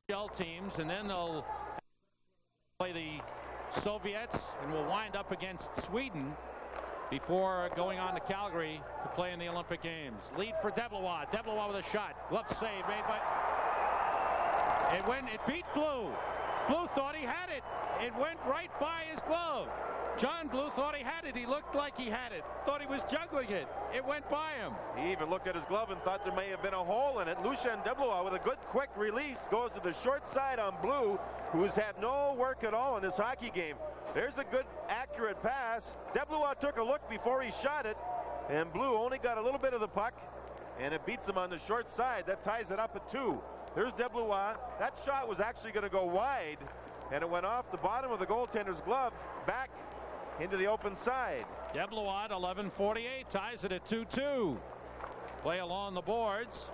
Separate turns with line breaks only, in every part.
NHL teams, and then they'll play the Soviets, and will wind up against Sweden before going on to Calgary to play in the Olympic Games. Lead for DeBlois. DeBlois with a shot. Glove save made by... It beat Blue. Blue thought he had it. It went right by his glove. John Blue thought he had it. He looked like he had it. Thought he was juggling it. It went by him.
He even looked at his glove and thought there may have been a hole in it. Lucien DeBlois with a good quick release goes to the short side on Blue, who's had no work at all in this hockey game. There's a good accurate pass. DeBlois took a look before he shot it, and Blue only got a little bit of the puck, and it beats him on the short side. That ties it up at 2. There's DeBlois. That shot was actually going to go wide, and it went off the bottom of the goaltender's glove back into the open side.
DeBlois at 11:48 ties it at 2-2. Play along the boards.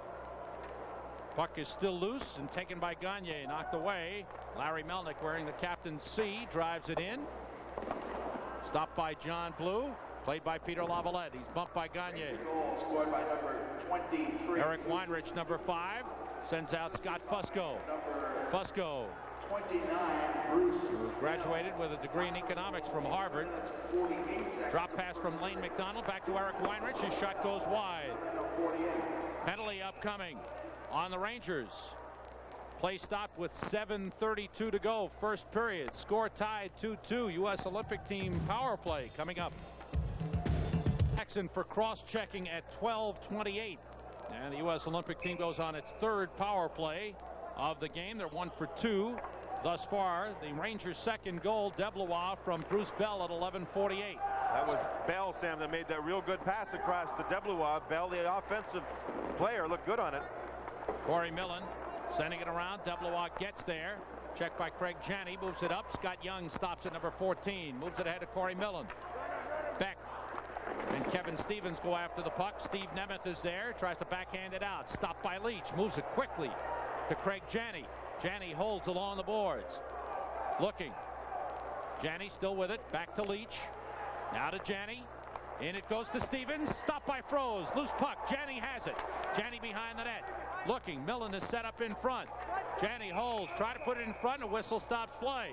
Puck is still loose and taken by Gagne, knocked away. Larry Melnick, wearing the captain's C, drives it in. Stopped by John Blue, played by Peter Lavalette. He's bumped by Gagne.
Scored by number 23.
Eric Weinrich, number 5, sends out Scott Fusco. Fusco,
29, Bruce,
who graduated with a degree in economics from Harvard.
48 seconds.
Drop pass from Lane McDonald back to Eric Weinrich. His shot goes wide.
48.
Penalty upcoming on the Rangers. Play stopped with 7:32 to go. First period. Score tied 2-2. U.S. Olympic team power play coming up. Jackson for cross-checking at 12:28. And the U.S. Olympic team goes on its third power play of the game. They're 1 for 2 thus far. The Rangers' second goal, DeBlois from Bruce Bell at 11:48.
That was Bell, Sam, that made that real good pass across to DeBlois. Bell, the offensive player, looked good on it.
Corey Millen sending it around. DeBlois gets there. Checked by Craig Janney. Moves it up. Scott Young stops at number 14. Moves it ahead to Corey Millen. Beck and Kevin Stevens go after the puck. Steve Nemeth is there. Tries to backhand it out. Stopped by Leetch. Moves it quickly to Craig Janney. Janney holds along the boards. Looking. Janney still with it. Back to Leetch. Now to Janney. In it goes to Stevens. Stopped by Froze. Loose puck. Janney has it. Janney behind the net. Looking. Millen is set up in front. Janney holds. Try to put it in front. A whistle stops play.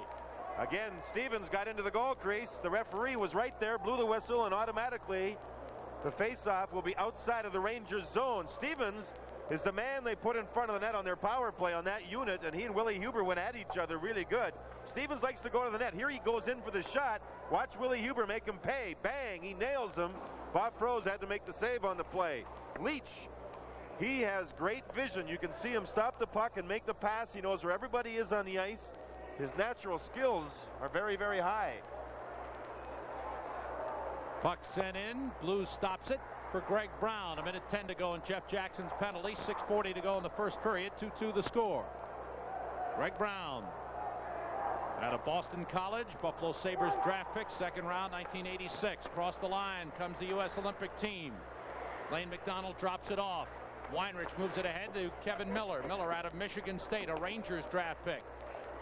Again, Stevens got into the goal crease. The referee was right there, blew the whistle, and automatically the faceoff will be outside of the Rangers zone. Stevens is the man they put in front of the net on their power play on that unit, and he and Willie Huber went at each other really good. Stevens likes to go to the net. Here he goes in for the shot. Watch Willie Huber make him pay. Bang, he nails him. Bob Froze had to make the save on the play. Leetch, he has great vision. You can see him stop the puck and make the pass. He knows where everybody is on the ice. His natural skills are very, very high.
Puck sent in. Blues stops it for Greg Brown. 1:10 to go in Jeff Jackson's penalty. 6:40 to go in the first period. 2-2 the score. Greg Brown out of Boston College. Buffalo Sabres draft pick, second round, 1986. Across the line comes the U.S. Olympic team. Lane McDonald drops it off. Weinrich moves it ahead to Kevin Miller. Miller out of Michigan State, a Rangers draft pick.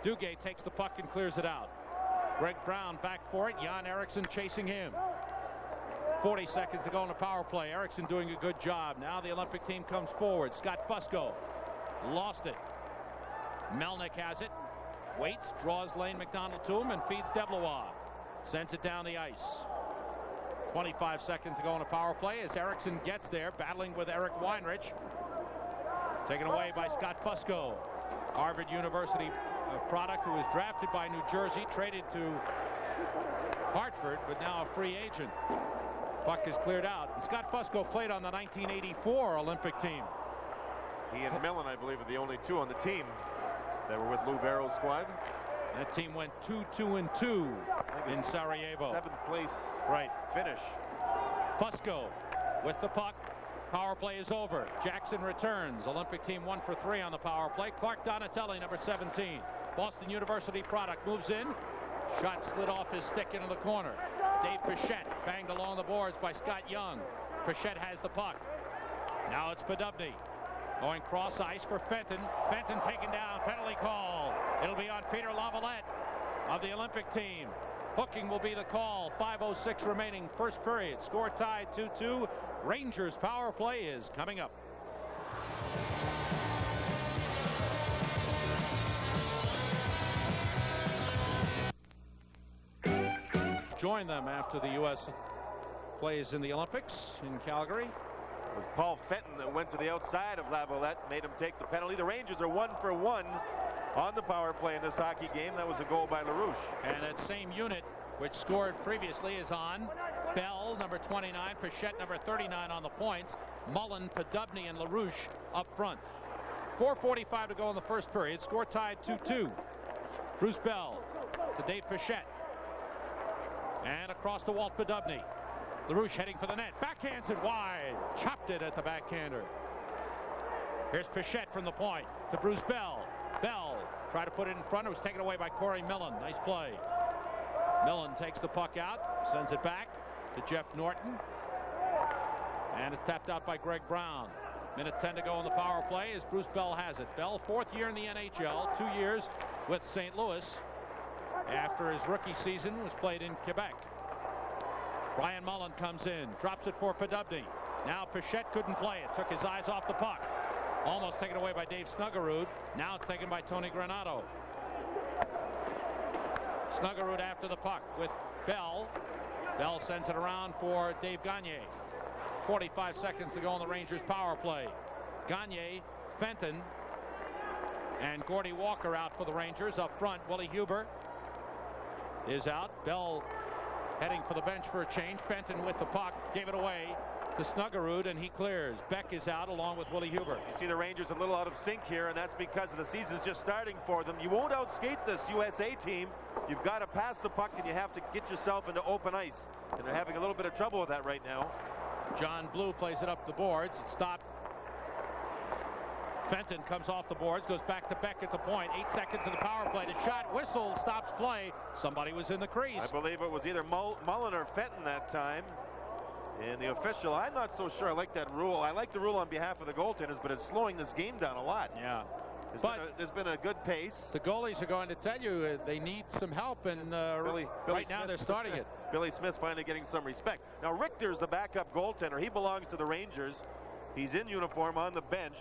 Duguay takes the puck and clears it out. Greg Brown back for it. Jan Eriksson chasing him. 40 seconds to go in the power play. Eriksson doing a good job. Now the Olympic team comes forward. Scott Fusco lost it. Melnick has it. Waits, draws Lane McDonald to him and feeds DeBlois. Sends it down the ice. 25 seconds to go in the power play as Eriksson gets there, battling with Eric Weinrich. Taken away by Scott Fusco. Harvard University product who was drafted by New Jersey, traded to Hartford, but now a free agent. Puck is cleared out. And Scott Fusco played on the 1984 Olympic team.
He and Millen, I believe, are the only two on the team that were with Lou Barrow's squad.
That team went 2-2-2 in Sarajevo.
7th place
right
finish.
Fusco with the puck. Power play is over. Jackson returns. Olympic team 1 for 3 on the power play. Clark Donatelli, number 17. Boston University product, moves in. Shot slid off his stick into the corner. Dave Pichette banged along the boards by Scott Young. Pichette has the puck. Now it's Podubny. Going cross ice for Fenton. Fenton taken down. Penalty call. It'll be on Peter Lavalette of the Olympic team. Hooking will be the call. 5:06 remaining, first period. Score tied 2-2. Rangers power play is coming up. join them after the U.S. plays in the Olympics in Calgary.
It was Paul Fenton that went to the outside of Lavalette, made him take the penalty. The Rangers are 1 for 1 on the power play in this hockey game. That was a goal by LaRouche.
And that same unit which scored previously is on. Bell, number 29, Pichette, number 39 on the points. Mullen, Podubny, and LaRouche up front. 4:45 to go in the first period. Score tied 2-2. Bruce Bell to Dave Pichette. And across to Walt Podubny. LaRouche heading for the net. Backhands it wide. Chopped it at the backhander. Here's Pichette from the point to Bruce Bell. Bell tried to put it in front. It was taken away by Corey Millen. Nice play. Millen takes the puck out. Sends it back to Jeff Norton. And it's tapped out by Greg Brown. Minute 10 to go in the power play as Bruce Bell has it. Bell, 4th year in the NHL, 2 years with St. Louis after his rookie season was played in Quebec. Brian Mullen comes in, drops it for Podubny. Now Pichette couldn't play it, took his eyes off the puck. Almost taken away by Dave Snuggerud. Now it's taken by Tony Granato. Snuggerud after the puck with Bell. Bell sends it around for Dave Gagne. 45 seconds to go on the Rangers power play. Gagne, Fenton, and Gordy Walker out for the Rangers. Up front, Willie Huber is out. Bell heading for the bench for a change. Fenton with the puck, gave it away to Snuggerud, and he clears. Beck is out along with Willie Huber.
You see the Rangers a little out of sync here, and that's because the season's just starting for them. You won't outskate this USA team. You've got to pass the puck, and you have to get yourself into open ice. And they're having a little bit of trouble with that right now.
John Blue plays it up the boards. It stopped. Fenton comes off the boards, goes back to Beck at the point. 8 seconds of the power play. The shot whistle stops play. Somebody was in the crease.
I believe it was either Mullen or Fenton that time. And the official, I'm not so sure I like that rule. I like the rule on behalf of the goaltenders, but it's slowing this game down a lot.
Yeah.
There's been a good pace.
The goalies are going to tell you they need some help, and right now they're starting it.
Billy Smith finally getting some respect. Now Richter's the backup goaltender. He belongs to the Rangers. He's in uniform on the bench.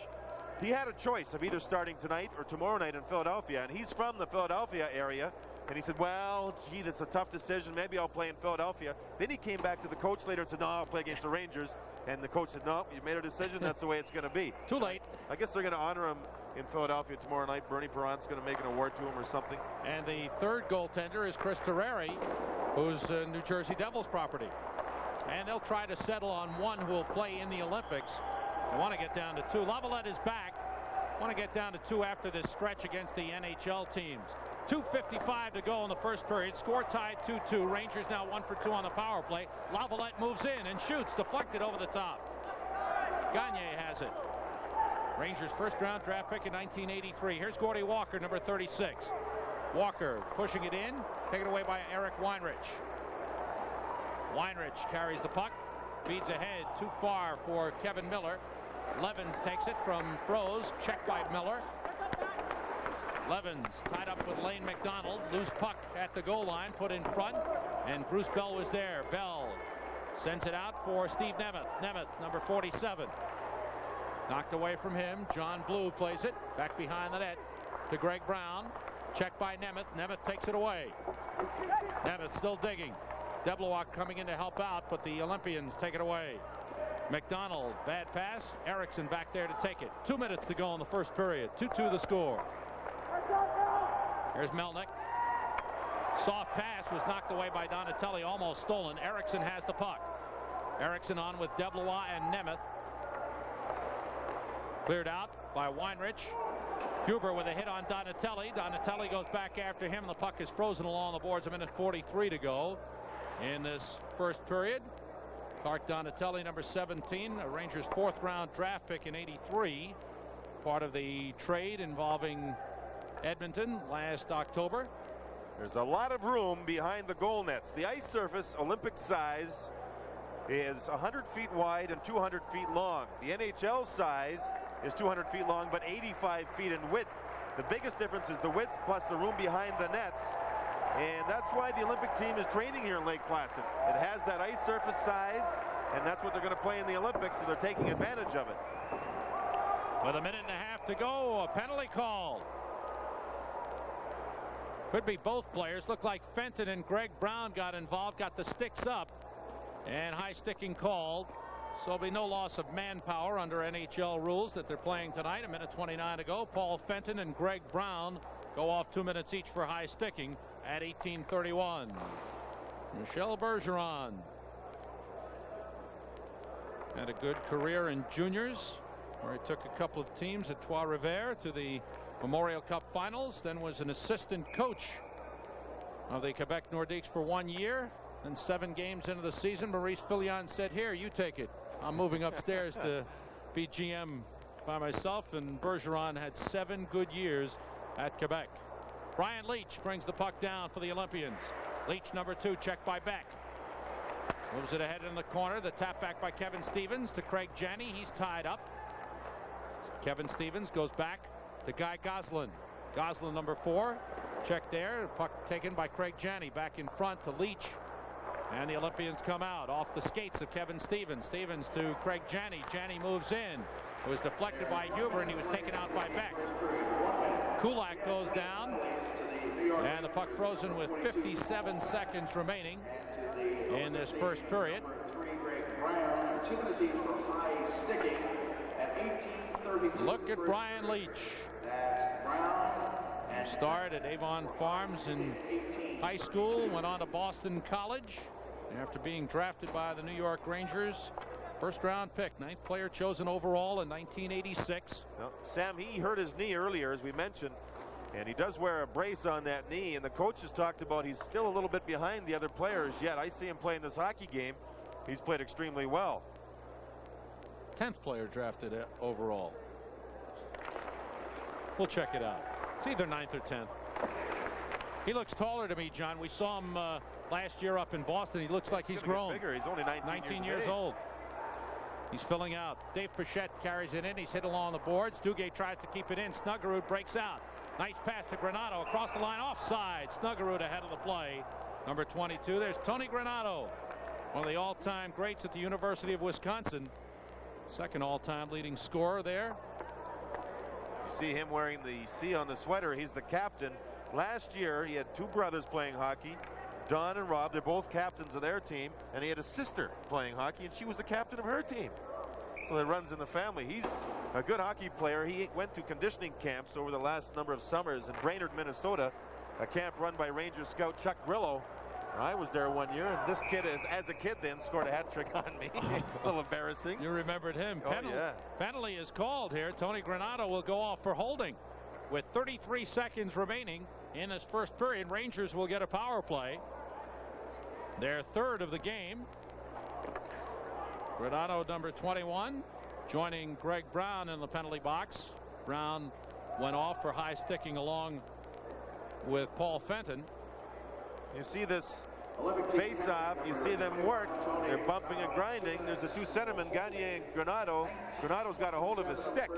He had a choice of either starting tonight or tomorrow night in Philadelphia, and he's from the Philadelphia area. And he said, well, gee, that's a tough decision. Maybe I'll play in Philadelphia. Then he came back to the coach later and said, no, I'll play against the Rangers. And the coach said, no, you made a decision. That's the way it's going to be.
Too late.
I guess they're going to honor him in Philadelphia tomorrow night. Bernie Perron's going to make an award to him or something.
And the third goaltender is Chris Terreri, who's New Jersey Devils property. And they'll try to settle on one who will play in the Olympics. They want to get down to 2. Lavalette is back. Want to get down to 2 after this stretch against the NHL teams. 2:55 to go in the first period. Score tied 2-2. Rangers now 1 for 2 on the power play. Lavalette moves in and shoots. Deflected over the top. Gagne has it. Rangers first round draft pick in 1983. Here's Gordy Walker, number 36. Walker pushing it in. Taken away by Eric Weinrich. Weinrich carries the puck. Feeds ahead. Too far for Kevin Miller. Levens takes it from Froze. Checked by Miller. Levens tied up with Lane McDonald. Loose puck at the goal line. Put in front. And Bruce Bell was there. Bell sends it out for Steve Nemeth. Nemeth, number 47. Knocked away from him. John Blue plays it. Back behind the net to Greg Brown. Checked by Nemeth. Nemeth takes it away. Nemeth still digging. Deblois coming in to help out, but the Olympians take it away. McDonald, bad pass. Erickson back there to take it. 2 minutes to go in the first period. 2-2 the score. Here's Melnick. Soft pass was knocked away by Donatelli, almost stolen. Erickson has the puck. Erickson on with Deblois and Nemeth. Cleared out by Weinrich. Huber with a hit on Donatelli. Donatelli goes back after him, and the puck is frozen along the boards. 1:43 to go in this first period. Clark Donatelli, number 17, a Rangers 4th round draft pick in '83. Part of the trade involving Edmonton last October.
There's a lot of room behind the goal nets. The ice surface, Olympic size, is 100 feet wide and 200 feet long. The NHL size is 200 feet long but 85 feet in width. The biggest difference is the width plus the room behind the nets, and that's why the Olympic team is training here in Lake Placid. It has that ice surface size, and that's what they're going to play in the Olympics, so they're taking advantage of it.
With 1.5 minutes to go, a penalty called. Could be both players. Looked like Fenton and Greg Brown got involved, got the sticks up, and high sticking called. So there'll be no loss of manpower under NHL rules that they're playing tonight. 1:29 to go. Paul Fenton and Greg Brown go off 2 minutes each for high sticking at 18:31. Michel Bergeron had a good career in juniors, where he took a couple of teams at Trois-Rivières to the Memorial Cup finals, then was an assistant coach of the Quebec Nordiques for 1 year. And 7 games into the season, Maurice Filion said, "Here, you take it. I'm moving upstairs to be GM by myself." And Bergeron had 7 good years at Quebec. Brian Leetch brings the puck down for the Olympians. Leetch, number 2, checked by Beck. Moves it ahead in the corner. The tap back by Kevin Stevens to Craig Janney. He's tied up. Kevin Stevens goes back to Guy Goslin. Goslin, number 4, checked there. Puck taken by Craig Janney. Back in front to Leetch. And the Olympians come out off the skates of Kevin Stevens. Stevens to Craig Janney. Janney moves in. It was deflected by Huber, and he was taken out by Beck. Kulak goes down, and the puck frozen with 57 seconds remaining in this first period. Look at Brian Leetch. Started at Avon Farms in high school, went on to Boston College after being drafted by the New York Rangers. First round pick, 9th player chosen overall in 1986.
Well, Sam, he hurt his knee earlier, as we mentioned, and he does wear a brace on that knee, and the coaches talked about he's still a little bit behind the other players, yet I see him playing this hockey game. He's played extremely well.
10th player drafted overall. We'll check it out. It's either 9th or 10th. He looks taller to me, John. We saw him last year up in Boston. He looks like he's grown.
Bigger. He's only 19
years old. He's filling out. Dave Pichette carries it in. He's hit along the boards. Duguay tries to keep it in. Snuggerud breaks out. Nice pass to Granato across the line, offside. Snuggerud ahead of the play. Number 22. There's Tony Granato, one of the all-time greats at the University of Wisconsin. Second all-time leading scorer there.
You see him wearing the C on the sweater. He's the captain. Last year, he had 2 brothers playing hockey, Don and Rob. They're both captains of their team, and he had a sister playing hockey, and she was the captain of her team. So it runs in the family. He's a good hockey player. He went to conditioning camps over the last number of summers in Brainerd, Minnesota, a camp run by Rangers scout Chuck Grillo. I was there 1 year, and this kid, as a kid then, scored a hat trick on me. A little embarrassing.
You remembered him.
Oh, yeah.
Penalty is called here. Tony Granato will go off for holding. With 33 seconds remaining in this first period, Rangers will get a power play. Their 3rd of the game. Granato, number 21, joining Greg Brown in the penalty box. Brown went off for high sticking along with Paul Fenton.
You see this face-off. You see them work. They're bumping and grinding. There's the 2 centermen, Gagner and Granato. Granato's got a hold of his stick,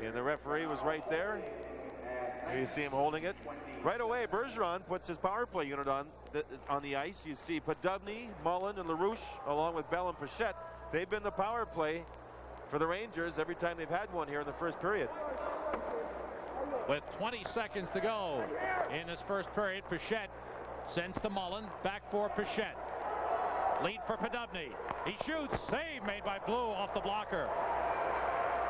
and the referee was right there. Here you see him holding it. Right away, Bergeron puts his power play unit on the ice. You see Podubny, Mullen, and LaRouche, along with Bell and Pichette. They've been the power play for the Rangers every time they've had one here in the first period.
With 20 seconds to go in this first period, Pichette sends to Mullen. Back for Pichette. Lead for Podubny. He shoots. Save made by Blue off the blocker.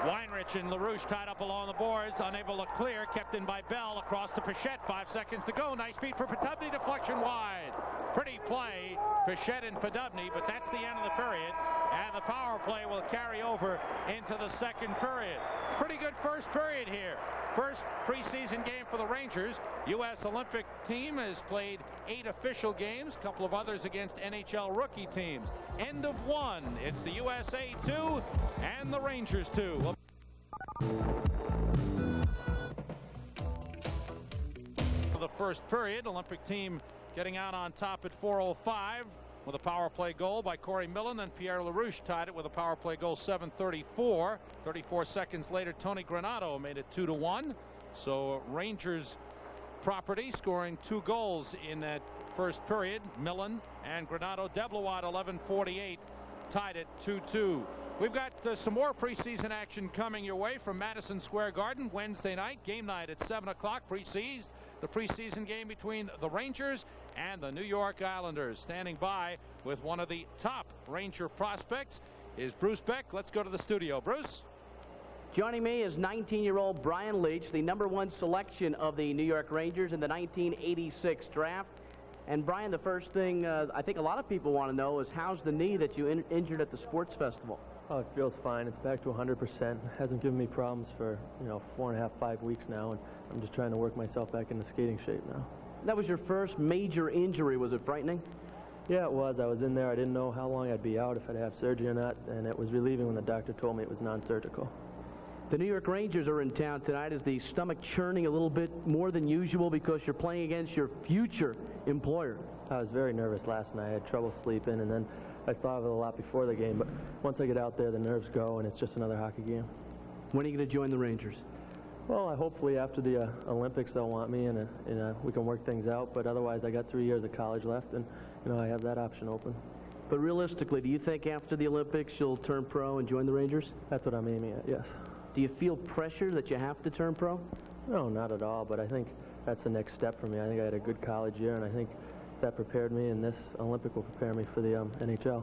Weinrich and LaRouche tied up along the boards, unable to clear, kept in by Bell. Across to Pichette, 5 seconds to go. Nice feed for Podubny, deflection wide. Pretty play, Pichette and Podubny, but that's the end of the period, and the power play will carry over into the second period. Pretty good first period here. First preseason game for the Rangers. U.S. Olympic team has played 8 official games, a couple of others against NHL rookie teams. End of 1. It's the USA 2 and the Rangers 2. For the first period, Olympic team getting out on top at 4:05 with a power play goal by Corey Millen, and Pierre LaRouche tied it with a power play goal 7:34. 34 seconds later, Tony Granato made it 2-1. So Rangers property scoring 2 goals in that first period. Millen and Granato. Deblois at 11:48 tied it 2-2. We've got some more preseason action coming your way from Madison Square Garden Wednesday night. Game night at 7 o'clock. the preseason game between the Rangers and the New York Islanders. Standing by with one of the top Ranger prospects is Bruce Beck. Let's go to the studio. Bruce?
Joining me is 19-year-old Brian Leetch, the #1 selection of the New York Rangers in the 1986 draft. And Brian, the first thing I think a lot of people want to know is how's the knee that you injured at the sports festival?
Oh, it feels fine. It's back to 100%. Hasn't given me problems for 4.5, 5 weeks now, and I'm just trying to work myself back into skating shape now.
That was your first major injury. Was it frightening?
Yeah, it was. I was in there. I didn't know how long I'd be out, if I'd have surgery or not, and it was relieving when the doctor told me it was non-surgical.
The New York Rangers are in town tonight. Is the stomach churning a little bit more than usual because you're playing against your future employer?
I was very nervous last night. I had trouble sleeping, and then I thought of it a lot before the game, but once I get out there, the nerves go, and it's just another hockey game.
When are you going to join the Rangers?
Well, hopefully after the Olympics they'll want me, and we can work things out, but otherwise I got 3 years of college left, and I have that option open.
But realistically, do you think after the Olympics you'll turn pro and join the Rangers?
That's what I'm aiming at, yes.
Do you feel pressure that you have to turn pro?
No, not at all, but I think that's the next step for me. I think I had a good college year, and I think that prepared me, and this Olympic will prepare me for the NHL.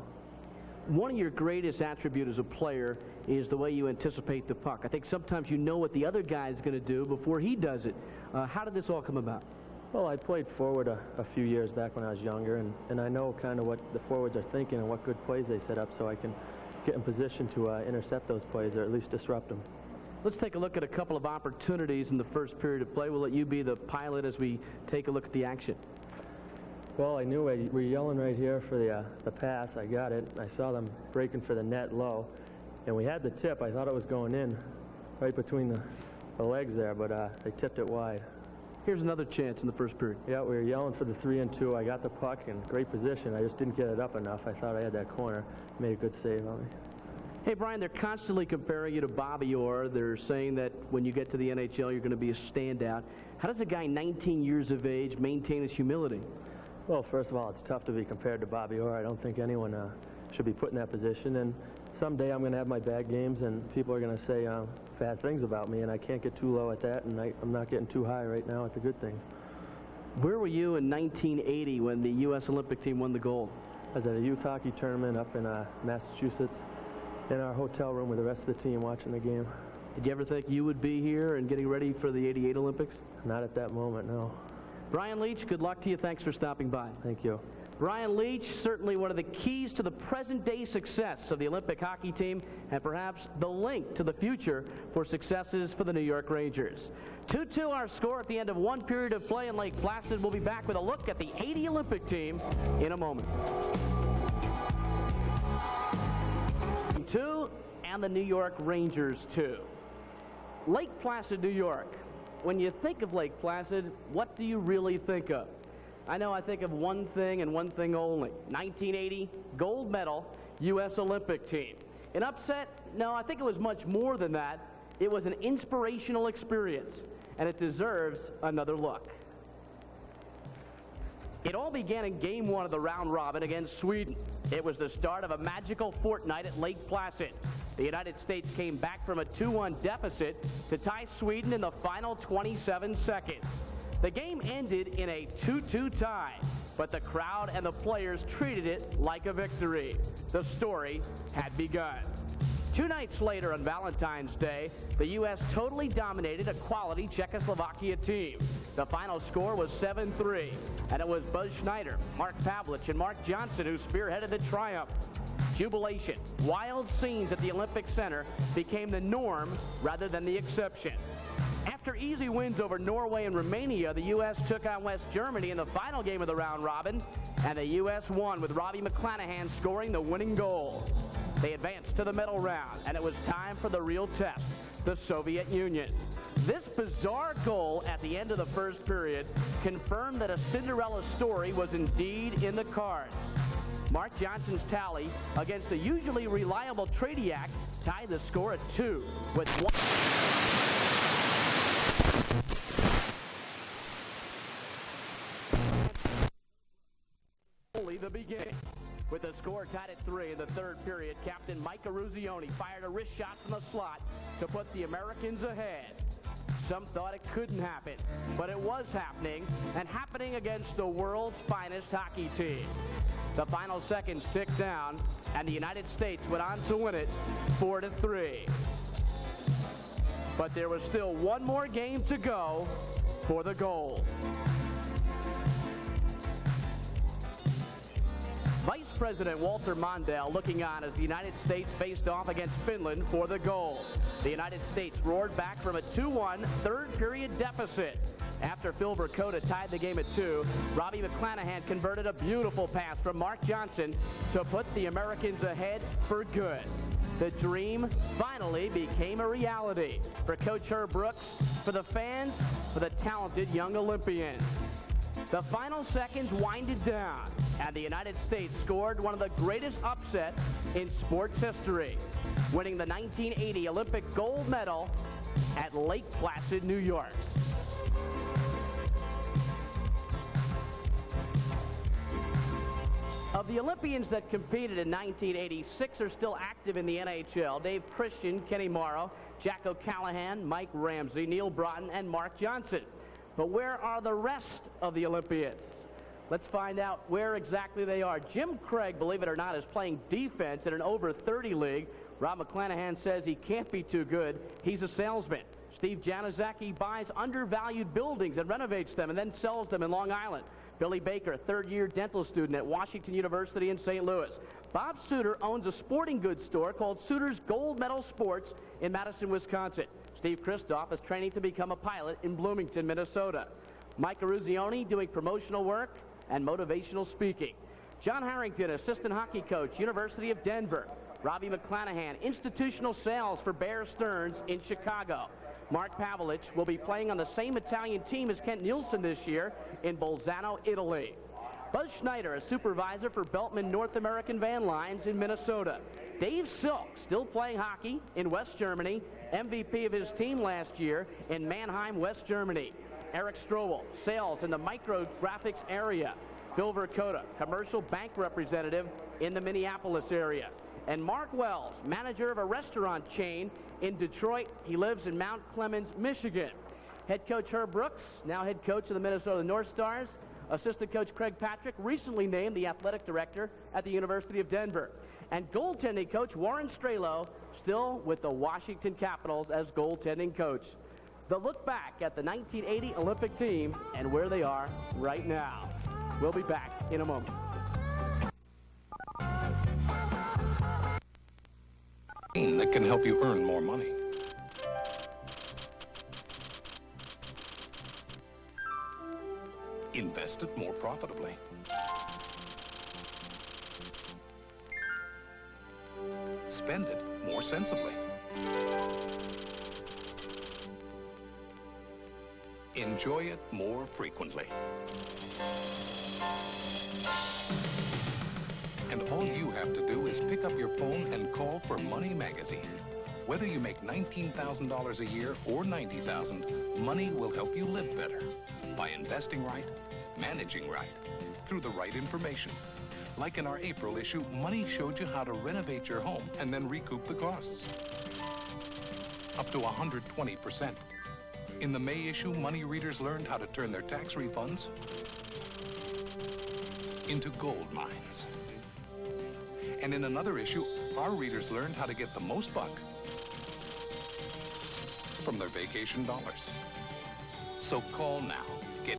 One of your greatest attributes as a player is the way you anticipate the puck. I think sometimes you know what the other guy is going to do before he does it. How did this all come about?
Well, I played forward a few years back when I was younger, and I know kind of what the forwards are thinking and what good plays they set up, so I can get in position to intercept those plays or at least disrupt them.
Let's take a look at a couple of opportunities in the first period of play. We'll let you be the pilot as we take a look at the action.
Well, I knew we were yelling right here for the pass. I got it. I saw them breaking for the net low, and we had the tip. I thought it was going in right between the legs there, but they tipped it wide.
Here's another chance in the first period.
Yeah, we were yelling for the 3-and-2. I got the puck in great position. I just didn't get it up enough. I thought I had that corner. Made a good save on me.
Hey, Brian, they're constantly comparing you to Bobby Orr. They're saying that when you get to the NHL, you're going to be a standout. How does a guy 19 years of age maintain his humility?
Well, first of all, it's tough to be compared to Bobby Orr. I don't think anyone should be put in that position. And someday I'm going to have my bad games, and people are going to say bad things about me, and I can't get too low at that, and I'm not getting too high right now at the good things.
Where were you in 1980 when the U.S. Olympic team won the gold?
I was at a youth hockey tournament up in Massachusetts, in our hotel room with the rest of the team watching the game.
Did you ever think you would be here and getting ready for the '88 Olympics?
Not at that moment, no.
Brian Leetch, good luck to you. Thanks for stopping by.
Thank you.
Brian Leetch, certainly one of the keys to the present-day success of the Olympic hockey team, and perhaps the link to the future for successes for the New York Rangers. 2-2 our score at the end of one period of play in Lake Placid. We'll be back with a look at the '80 Olympic team in a moment. 2 and the New York Rangers 2. Lake Placid, New York. When you think of Lake Placid, what do you really think of? I know I think of one thing and one thing only. 1980 gold medal U.S. Olympic team. An upset? No, I think it was much more than that. It was an inspirational experience, and it deserves another look. It all began in Game 1 of the round robin against Sweden. It was the start of a magical fortnight at Lake Placid. The United States came back from a 2-1 deficit to tie Sweden in the final 27 seconds. The game ended in a 2-2 tie, but the crowd and the players treated it like a victory. The story had begun. 2 nights later on Valentine's Day, the U.S. totally dominated a quality Czechoslovakia team. The final score was 7-3, and it was Buzz Schneider, Mark Pavlich, and Mark Johnson who spearheaded the triumph. Jubilation, wild scenes at the Olympic Center became the norm rather than the exception. After easy wins over Norway and Romania, the U.S. took on West Germany in the final game of the round robin, and the U.S. won with Robbie McClanahan scoring the winning goal. They advanced to the medal round, and it was time for the real test, the Soviet Union. This bizarre goal at the end of the first period confirmed that a Cinderella story was indeed in the cards. Mark Johnson's tally against the usually reliable Tradiak tied the score at 2 with only the beginning. With the score tied at 3 in the third period, Captain Mike Eruzione fired a wrist shot from the slot to put the Americans ahead. Some thought it couldn't happen, but it was happening, and happening against the world's finest hockey team. The final seconds ticked down, and the United States went on to win it 4-3. But there was still one more game to go for the gold. Vice President Walter Mondale looking on as the United States faced off against Finland for the gold. The United States roared back from a 2-1 third period deficit. After Phil Vercoda tied the game at 2, Robbie McClanahan converted a beautiful pass from Mark Johnson to put the Americans ahead for good. The dream finally became a reality for Coach Herb Brooks, for the fans, for the talented young Olympians. The final seconds winded down, and the United States scored one of the greatest upsets in sports history, winning the 1980 Olympic gold medal at Lake Placid, New York. Of the Olympians that competed in 1980, 6 are still active in the NHL. Dave Christian, Kenny Morrow, Jack O'Callahan, Mike Ramsey, Neil Broughton, and Mark Johnson. But where are the rest of the Olympians? Let's find out where exactly they are. Jim Craig, believe it or not, is playing defense in an over 30 league. Rob McClanahan says he can't be too good. He's a salesman. Steve Januzaki buys undervalued buildings and renovates them and then sells them in Long Island. Billy Baker, third-year dental student at Washington University in St. Louis. Bob Suter owns a sporting goods store called Suter's Gold Medal Sports in Madison, Wisconsin. Steve Kristoff is training to become a pilot in Bloomington, Minnesota. Mike Aruzioni doing promotional work and motivational speaking. John Harrington, assistant hockey coach, University of Denver. Robbie McClanahan, institutional sales for Bear Stearns in Chicago. Mark Pavelich will be playing on the same Italian team as Kent Nielsen this year in Bolzano, Italy. Buzz Schneider, a supervisor for Beltman North American Van Lines in Minnesota. Dave Silk, still playing hockey in West Germany, MVP of his team last year in Mannheim, West Germany. Eric Strobel, sales in the micrographics area. Phil Vercoda, commercial bank representative in the Minneapolis area. And Mark Wells, manager of a restaurant chain in Detroit. He lives in Mount Clemens, Michigan. Head coach Herb Brooks, now head coach of the Minnesota North Stars. Assistant coach Craig Patrick, recently named the athletic director at the University of Denver. And goaltending coach Warren Strelo, still with the Washington Capitals as goaltending coach. The look back at the 1980 Olympic team and where they are right now. We'll be back in a moment.
That can help you earn more money. Invest it more profitably. Spend it more sensibly. Enjoy it more frequently. And all you have to do is pick up your phone and call for Money Magazine. Whether you make $19,000 a year or $90,000, Money will help you live better by investing right, managing right, through the right information. Like in our April issue, Money showed you how to renovate your home and then recoup the costs. Up to 120%. In the May issue, Money readers learned how to turn their tax refunds into gold mines. And in another issue, our readers learned how to get the most buck from their vacation dollars. So call now. Get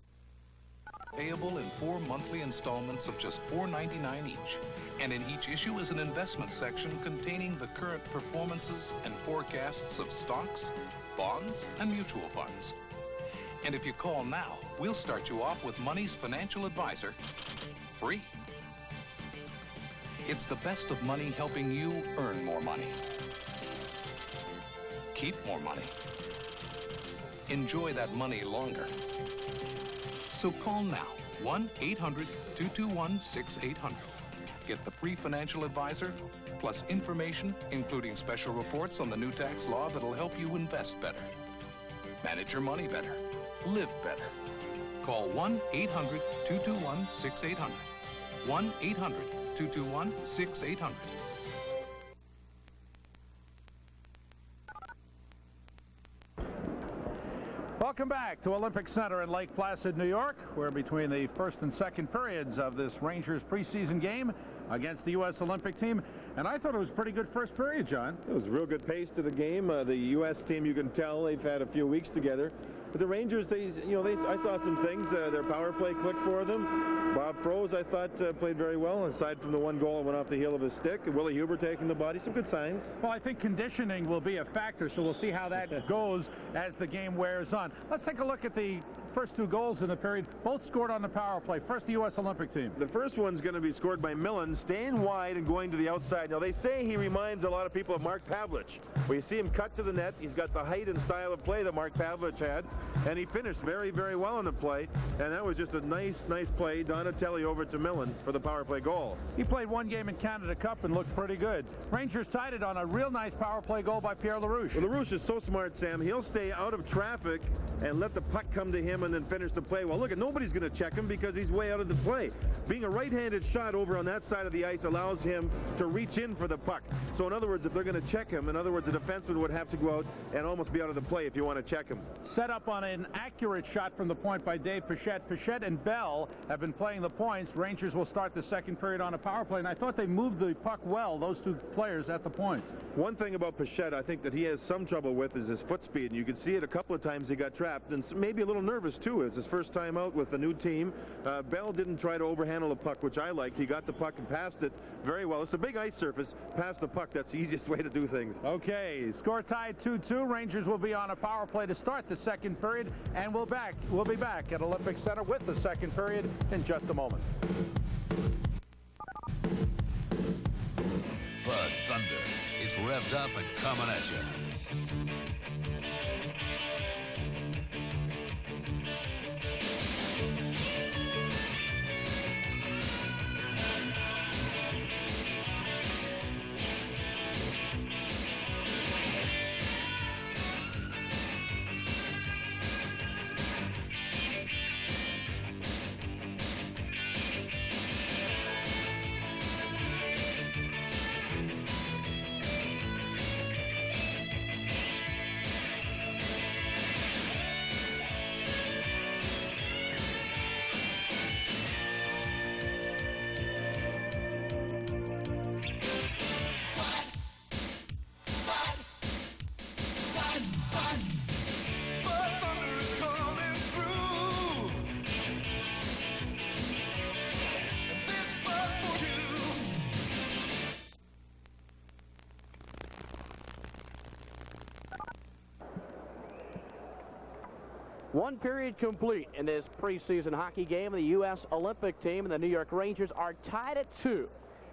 payable in 4 monthly installments of just $4.99 each. And in each issue is an investment section containing the current performances and forecasts of stocks, bonds, and mutual funds. And if you call now, we'll start you off with Money's financial advisor free. It's the best of Money helping you earn more money. Keep more money. Enjoy that money longer. So call now, 1-800-221-6800. Get the free financial advisor, plus information, including special reports on the new tax law that'll help you invest better, manage your money better, live better. Call 1-800-221-6800. 1-800-221-6800.
Welcome back to Olympic Center in Lake Placid, New York. We're between the first and second periods of this Rangers preseason game against the U.S. Olympic team. And I thought it was a pretty good first period, John.
It was a real good pace to the game. The U.S. team, you can tell they've had a few weeks together. But the Rangers, I saw some things. Their power play clicked for them. Bob Froese, I thought, played very well, aside from the one goal that went off the heel of his stick. Willie Huber taking the body. Some good signs.
Well, I think conditioning will be a factor, so we'll see how that goes as the game wears on. Let's take a look at the first two goals in the period. Both scored on the power play. First, the U.S. Olympic team.
The first one's going to be scored by Millen, staying wide and going to the outside. Now, they say he reminds a lot of people of Mark Pavlich. Well, you see him cut to the net. He's got the height and style of play that Mark Pavlich had, and he finished very, very well in the play. And that was just a nice play. Donatelli over to Millen for the power play goal.
He played one game in Canada Cup and looked pretty good. Rangers tied it on a real nice power play goal by Pierre LaRouche.
Well, LaRouche is so smart, Sam. He'll stay out of traffic and let the puck come to him and then finish the play. Well, look, nobody's going to check him because he's way out of the play. Being a right-handed shot over on that side of the ice allows him to reach in for the puck. So in other words, if they're going to check him, in other words, the defenseman would have to go out and almost be out of the play if you want to check him.
Set up on an accurate shot from the point by Dave Pichette. Pichette and Bell have been playing the points. Rangers will start the second period on a power play, and I thought they moved the puck well, those two players at the points.
One thing about Pichette I think that he has some trouble with is his foot speed, and you could see it a couple of times he got trapped, and maybe a little nervous too. It's his first time out with the new team. Bell didn't try to overhandle the puck, which I liked. He got the puck and passed it very well. It's a big ice surface. Pass the puck. That's the easiest way to do things.
Okay, score tied 2-2. Rangers will be on a power play to start the second period, and we'll be back at Olympic Center with the second period in just a moment.
Bud Thunder. It's revved up and coming at you.
One period complete in this preseason hockey game. The U.S. Olympic team and the New York Rangers are tied at 2.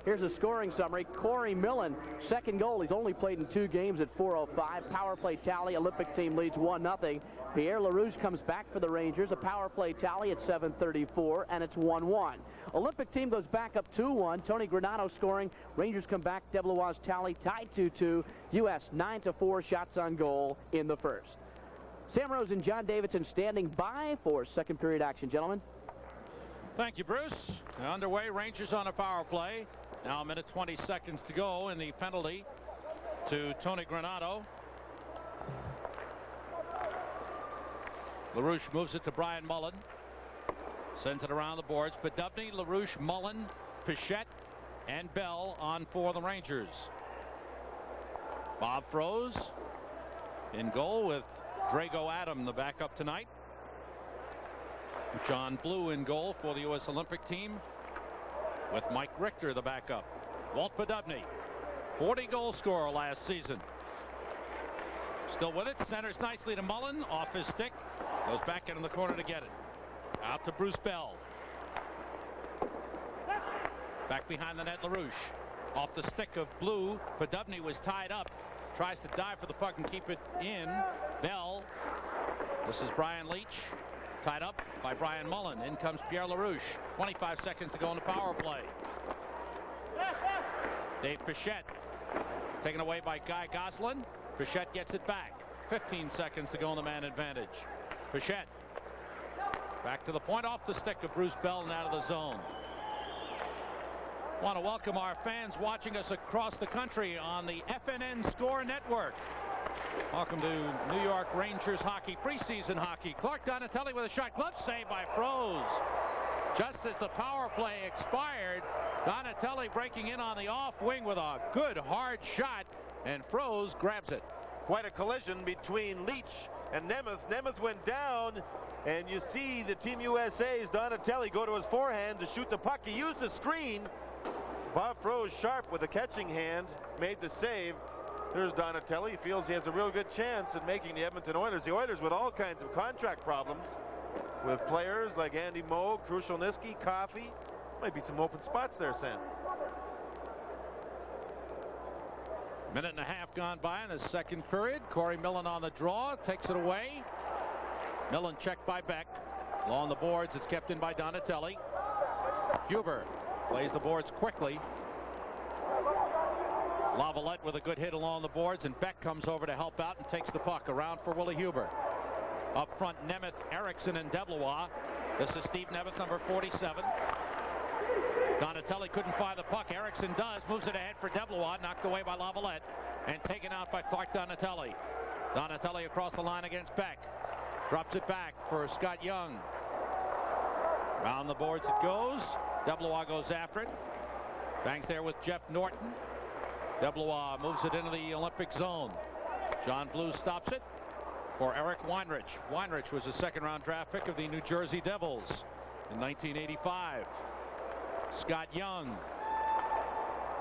Here's a scoring summary. Corey Millen, second goal. He's only played in 2 games at 4:05. Power play tally. Olympic team leads 1-0. Pierre LaRouche comes back for the Rangers. A power play tally at 7:34, and it's 1-1. Olympic team goes back up 2-1. Tony Granato scoring. Rangers come back. Deblois' tally tied 2-2. U.S. 9-4 shots on goal in the first. Sam Rose and John Davidson standing by for second period action, gentlemen.
Thank you, Bruce. Underway, Rangers on a power play. Now a minute 20 seconds to go in the penalty to Tony Granato. LaRouche moves it to Brian Mullen. Sends it around the boards. Bedubny, LaRouche, Mullen, Pichette, and Bell on for the Rangers. Bob Froese in goal with Drago Adam, the backup tonight. John Blue in goal for the U.S. Olympic team with Mike Richter, the backup. Walt Bedubny, 40-goal scorer last season. Still with it, centers nicely to Mullen, off his stick, goes back into the corner to get it. Out to Bruce Bell. Back behind the net, LaRouche. Off the stick of Blue, Bedubny was tied up. Tries to dive for the puck and keep it in. Bell. This is Brian Leetch. Tied up by Brian Mullen. In comes Pierre LaRouche. 25 seconds to go in the power play. Dave Pichette. Taken away by Guy Goslin. Pichette gets it back. 15 seconds to go in the man advantage. Pichette. Back to the point, off the stick of Bruce Bell and out of the zone. Want to welcome our fans watching us across the country on the FNN Score Network. Welcome to New York Rangers hockey, preseason hockey. Clark Donatelli with a shot. Glove save by Froze. Just as the power play expired, Donatelli breaking in on the off wing with a good hard shot, and Froze grabs it.
Quite a collision between Leetch and Nemeth. Nemeth went down, and you see the Team USA's Donatelli go to his forehand to shoot the puck. He used the screen. Bob Froze, sharp with a catching hand, made the save. There's Donatelli. He feels he has a real good chance at making the Edmonton Oilers. The Oilers with all kinds of contract problems with players like Andy Moe, Krushelnyski, Coffey. Might be some open spots there, Sam.
Minute and a half gone by in the second period. Corey Millen on the draw, takes it away. Millen checked by Beck. Along the boards, it's kept in by Donatelli. Huber plays the boards quickly. Lavalette with a good hit along the boards, and Beck comes over to help out and takes the puck around for Willie Huber. Up front, Nemeth, Eriksson, and Deblois. This is Steve Nemeth, number 47. Donatelli couldn't fire the puck. Eriksson does. Moves it ahead for Deblois. Knocked away by Lavalette. And taken out by Clark Donatelli. Donatelli across the line against Beck. Drops it back for Scott Young. Round the boards it goes. Deblois goes after it. Bangs there with Jeff Norton. Deblois moves it into the Olympic zone. John Blues stops it for Eric Weinrich. Weinrich was a second-round draft pick of the New Jersey Devils in 1985. Scott Young.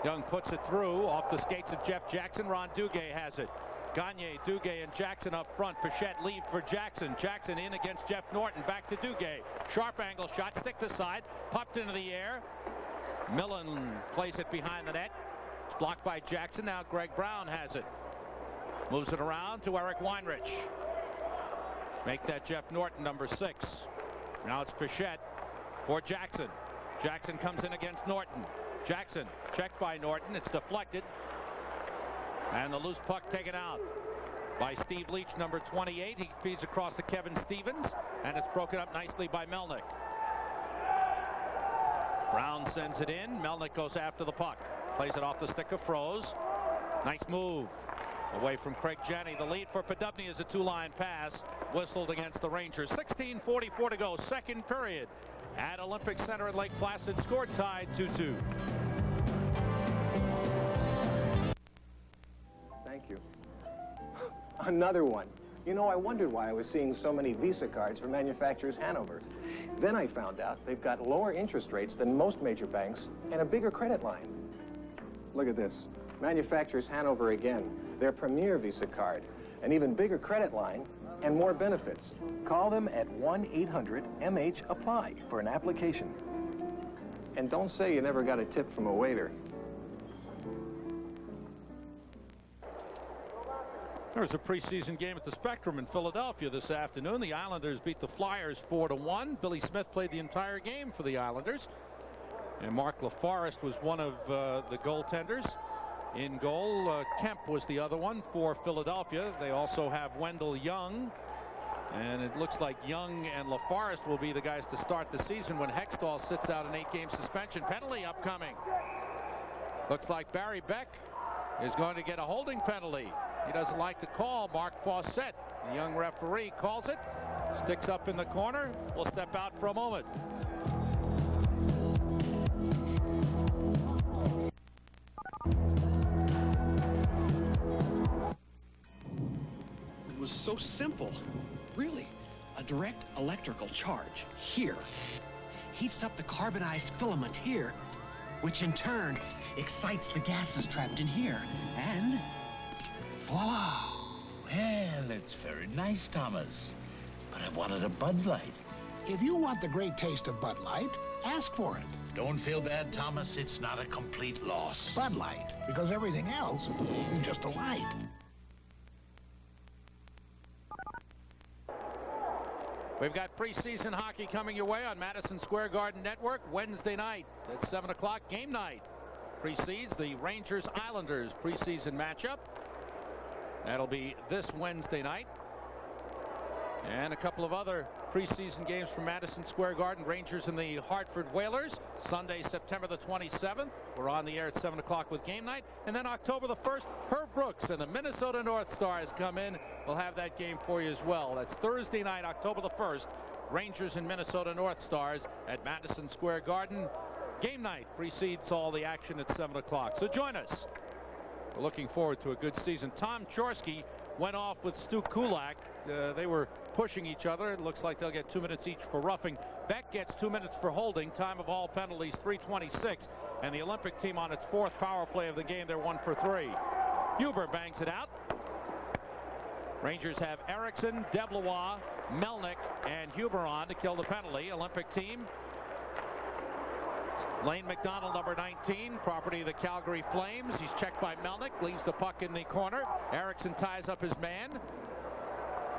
Young puts it through off the skates of Jeff Jackson. Ron Duguay has it. Gagne, Duguay, and Jackson up front. Pichette lead for Jackson. Jackson in against Jeff Norton. Back to Duguay. Sharp angle shot. Stick to side. Popped into the air. Millen plays it behind the net. It's blocked by Jackson. Now Greg Brown has it. Moves it around to Eric Weinrich. Make that Jeff Norton, number 6. Now it's Pichette for Jackson. Jackson comes in against Norton. Jackson checked by Norton. It's deflected. And the loose puck taken out by Steve Leetch, number 28. He feeds across to Kevin Stevens, and it's broken up nicely by Melnick. Brown sends it in. Melnick goes after the puck. Plays it off the stick of Froze. Nice move. Away from Craig Janney. The lead for Podubny is a two-line pass. Whistled against the Rangers. 16:44 to go. Second period at Olympic Center at Lake Placid. Score tied 2-2.
Thank you. Another one. You know, I wondered why I was seeing so many Visa cards from Manufacturers Hanover. Then I found out they've got lower interest rates than most major banks and a bigger credit line. Look at this. Manufacturers Hanover again. Their premier Visa card, an even bigger credit line, and more benefits. Call them at 1-800-MH-APPLY for an application. And don't say you never got a tip from a waiter.
There was a preseason game at the Spectrum in Philadelphia this afternoon. The Islanders beat the Flyers 4-1. Billy Smith played the entire game for the Islanders. And Mark LaForest was one of the goaltenders. In goal, Kemp was the other one for Philadelphia. They also have Wendell Young. And it looks like Young and LaForest will be the guys to start the season when Hextall sits out an 8-game suspension. Penalty upcoming. Looks like Barry Beck is going to get a holding penalty. He doesn't like the call. Mark Fawcett, the young referee, calls it. Sticks up in the corner. We'll step out for a moment.
It was so simple. Really, a direct electrical charge here heats up the carbonized filament here, which in turn excites the gases trapped in here, and voila!
Well, it's very nice, Thomas, but I wanted a Bud Light.
If you want the great taste of Bud Light, ask for it.
Don't feel bad, Thomas. It's not a complete loss.
Bud Light, because everything else is just a light.
We've got preseason hockey coming your way on Madison Square Garden Network Wednesday night at 7 o'clock. Game night precedes the Rangers-Islanders preseason matchup. That'll be this Wednesday night. And a couple of other preseason games from Madison Square Garden. Rangers and the Hartford Whalers. Sunday, September the 27th. We're on the air at 7 o'clock with game night. And then October the 1st, Herb Brooks and the Minnesota North Stars come in. We'll have that game for you as well. That's Thursday night, October the 1st. Rangers and Minnesota North Stars at Madison Square Garden. Game night precedes all the action at 7 o'clock. So join us. We're looking forward to a good season. Tom Chorsky went off with Stu Kulak. They were pushing each other. It looks like they'll get 2 minutes each for roughing. Beck gets 2 minutes for holding. Time of all penalties, 3:26. And the Olympic team on its 4th power play of the game. They're 1 for 3. Huber bangs it out. Rangers have Erickson, Deblois, Melnick, and Huber on to kill the penalty. Olympic team. Lane McDonald, number 19, property of the Calgary Flames. He's checked by Melnick, leaves the puck in the corner. Erickson ties up his man.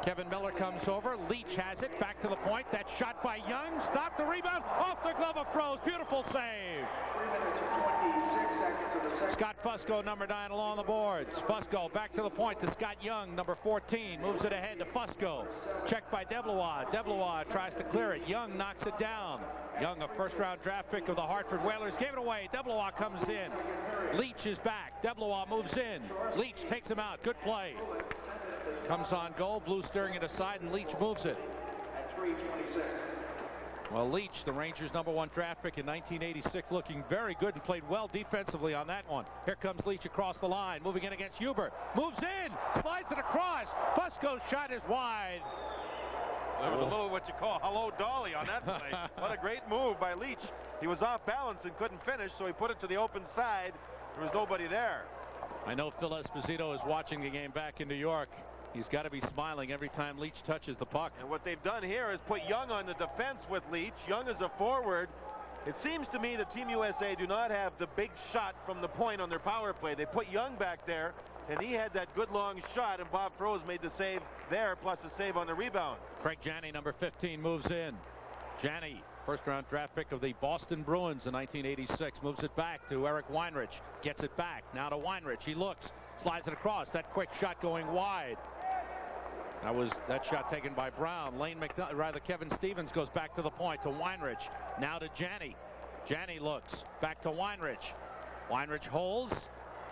Kevin Miller comes over. Leetch has it. Back to the point. That shot by Young. Stop the rebound. Off the glove of Froze. Beautiful save.
3 minutes and 26 seconds of the second.
Scott Fusco, number 9, along the boards. Fusco back to the point to Scott Young, number 14. Moves it ahead to Fusco. Checked by Deblois. Deblois tries to clear it. Young knocks it down. Young, a first-round draft pick of the Hartford Whalers, gave it away. Deblois comes in. Leetch is back. Deblois moves in. Leetch takes him out. Good play. Comes on goal. Blue steering it aside, and Leetch moves it.
At 3:26.
Well, Leetch, the Rangers' #1 draft pick in 1986, looking very good and played well defensively on that one. Here comes Leetch across the line, moving in against Huber. Moves in, slides it across. Fusco's shot is wide.
There was a little what you call hello dolly on that play. What a great move by Leetch. He was off balance and couldn't finish, so he put it to the open side. There was nobody there.
I know Phil Esposito is watching the game back in New York. He's got to be smiling every time Leetch touches the puck.
And what they've done here is put Young on the defense with Leetch. Young is a forward. It seems to me that Team USA do not have the big shot from the point on their power play. They put Young back there, and he had that good long shot, and Bob Froze made the save there, plus a save on the rebound.
Craig Janney, number 15, moves in. Janney, first-round draft pick of the Boston Bruins in 1986, moves it back to Eric Weinrich. Gets it back. Now to Weinrich. He looks, slides it across. That quick shot going wide. That shot taken by Brown. Kevin Stevens goes back to the point to Weinrich. Now to Janney. Janney looks back to Weinrich. Weinrich holds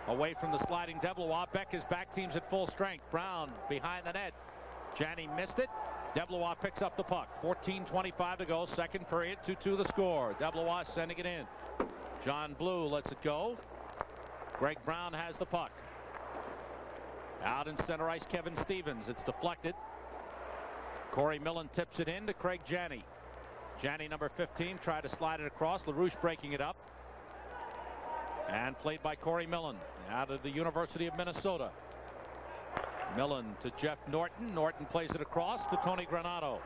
away from the sliding Deblois. Beck is back, teams at full strength. Brown behind the net. Janney missed it. Deblois picks up the puck. 14:25 to go, second period. 2-2 the score. Deblois sending it in. John Blue lets it go. Greg Brown has the puck. Out in center ice, Kevin Stevens. It's deflected. Corey Millen tips it in to Craig Janney. Janney, number 15, tried to slide it across. LaRouche breaking it up. And played by Corey Millen out of the University of Minnesota. Millen to Jeff Norton. Norton plays it across to Tony Granato.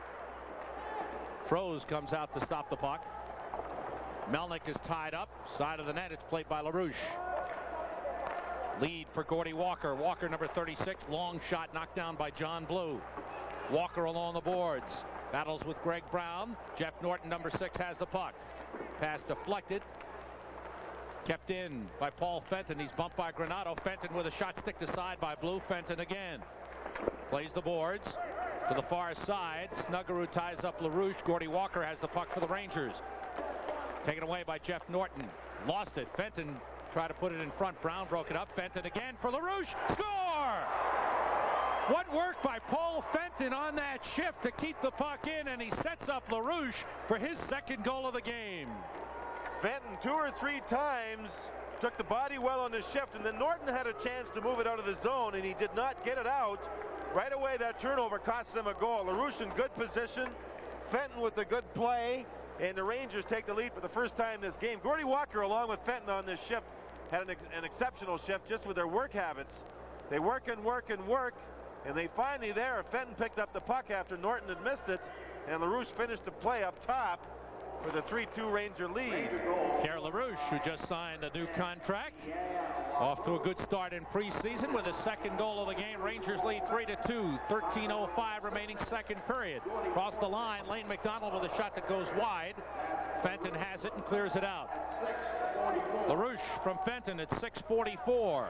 Froze comes out to stop the puck. Melnick is tied up. Side of the net. It's played by LaRouche. Lead for Gordy Walker. Walker, number 36. Long shot knocked down by John Blue. Walker along the boards. Battles with Greg Brown. Jeff Norton, number 6, has the puck. Pass deflected. Kept in by Paul Fenton. He's bumped by Granato. Fenton with a shot stick to side by Blue. Fenton again. Plays the boards to the far side. Snuggerud ties up LaRouche. Gordy Walker has the puck for the Rangers. Taken away by Jeff Norton. Lost it. Fenton tried to put it in front. Brown broke it up. Fenton again for LaRouche. Score! What work by Paul Fenton on that shift to keep the puck in, and he sets up LaRouche for his second goal of the game.
Fenton 2 or 3 times took the body well on the shift, and then Norton had a chance to move it out of the zone, and he did not get it out. Right away, that turnover cost them a goal. LaRouche in good position. Fenton with a good play, and the Rangers take the lead for the first time this game. Gordy Walker, along with Fenton on this shift, had an exceptional shift just with their work habits. They work and work and work, and they finally there. Fenton picked up the puck after Norton had missed it, and LaRouche finished the play up top for the 3-2 Ranger lead.
Pierre LaRouche, who just signed a new contract, off to a good start in preseason with his second goal of the game. Rangers lead 3-2. 13:05 remaining second period. Across the line, Lane McDonald with a shot that goes wide. Fenton has it and clears it out. LaRouche from Fenton at 6:44.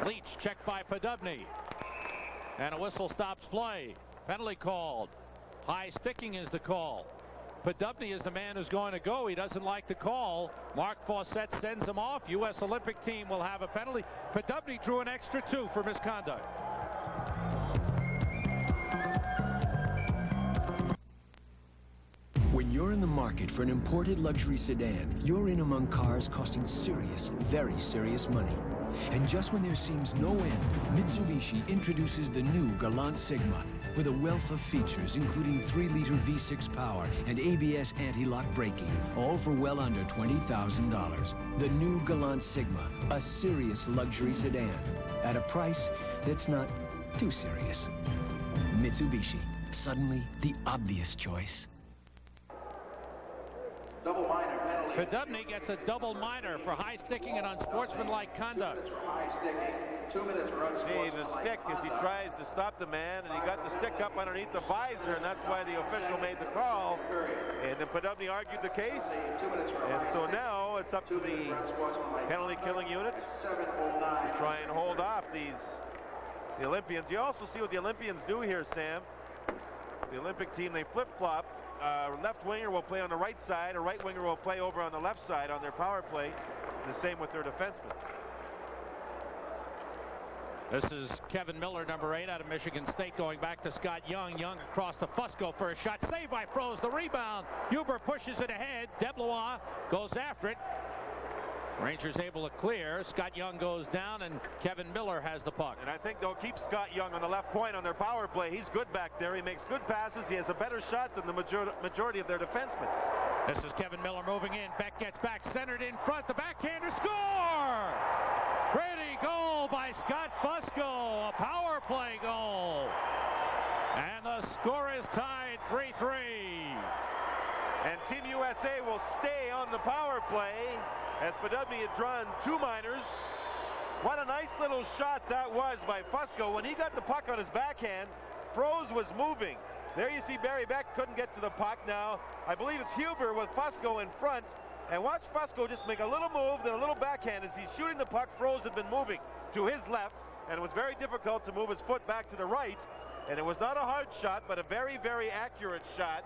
Leetch checked by Podubny. And a whistle stops play. Penalty called. High sticking is the call. Podubny is the man who's going to go. He doesn't like the call. Mark Fawcett sends him off. U.S. Olympic team will have a penalty. Podubny drew an extra 2 for misconduct.
When you're in the market for an imported luxury sedan, you're in among cars costing serious, very serious money. And just when there seems no end, Mitsubishi introduces the new Galant Sigma with a wealth of features, including 3-liter V6 power and ABS anti-lock braking, all for well under $20,000. The new Galant Sigma, a serious luxury sedan, at a price that's not too serious. Mitsubishi, suddenly the obvious choice.
Double minor penalty.
Podubny gets a double minor for high sticking and unsportsmanlike conduct.
High sticking. 2 minutes for
See the stick as he tries to stop the man, and he got the stick up underneath the visor, and that's why the official made the call. And then Podubny argued the case, and so now it's up to the penalty killing unit to try and hold off the Olympians. You also see what the Olympians do here, Sam. The Olympic team, they flip-flop. Left winger will play on the right side, a right winger will play over on the left side on their power play. The same with their defensemen.
This is Kevin Miller, number 8 out of Michigan State, going back to Scott Young. Young across to Fusco for a shot. Saved by Froese. The rebound. Huber pushes it ahead. Deblois goes after it. Rangers able to clear. Scott Young goes down, and Kevin Miller has the puck.
And I think they'll keep Scott Young on the left point on their power play. He's good back there. He makes good passes. He has a better shot than the majority of their defensemen.
This is Kevin Miller moving in. Beck gets back, centered in front. The backhander score! Pretty goal by Scott Fusco. A power play goal. And the score is tied 3-3.
And Team USA will stay on the power play as Podubny had drawn 2 minors. What a nice little shot that was by Fusco. When he got the puck on his backhand, Froese was moving. There you see Barry Beck couldn't get to the puck. Now, I believe it's Huber with Fusco in front. And watch Fusco just make a little move, then a little backhand as he's shooting the puck. Froese had been moving to his left, and it was very difficult to move his foot back to the right. And it was not a hard shot, but a very, very accurate shot,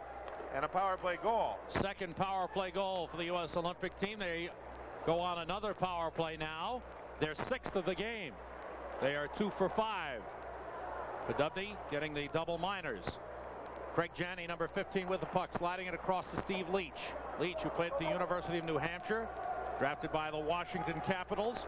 and a power play goal.
Second power play goal for the U.S. Olympic team. They go on another power play now. Their 6th of the game. They are 2 for 5. Podubny getting the double minors. Craig Janney, number 15, with the puck, sliding it across to Steve Leetch. Leetch, who played at the University of New Hampshire, drafted by the Washington Capitals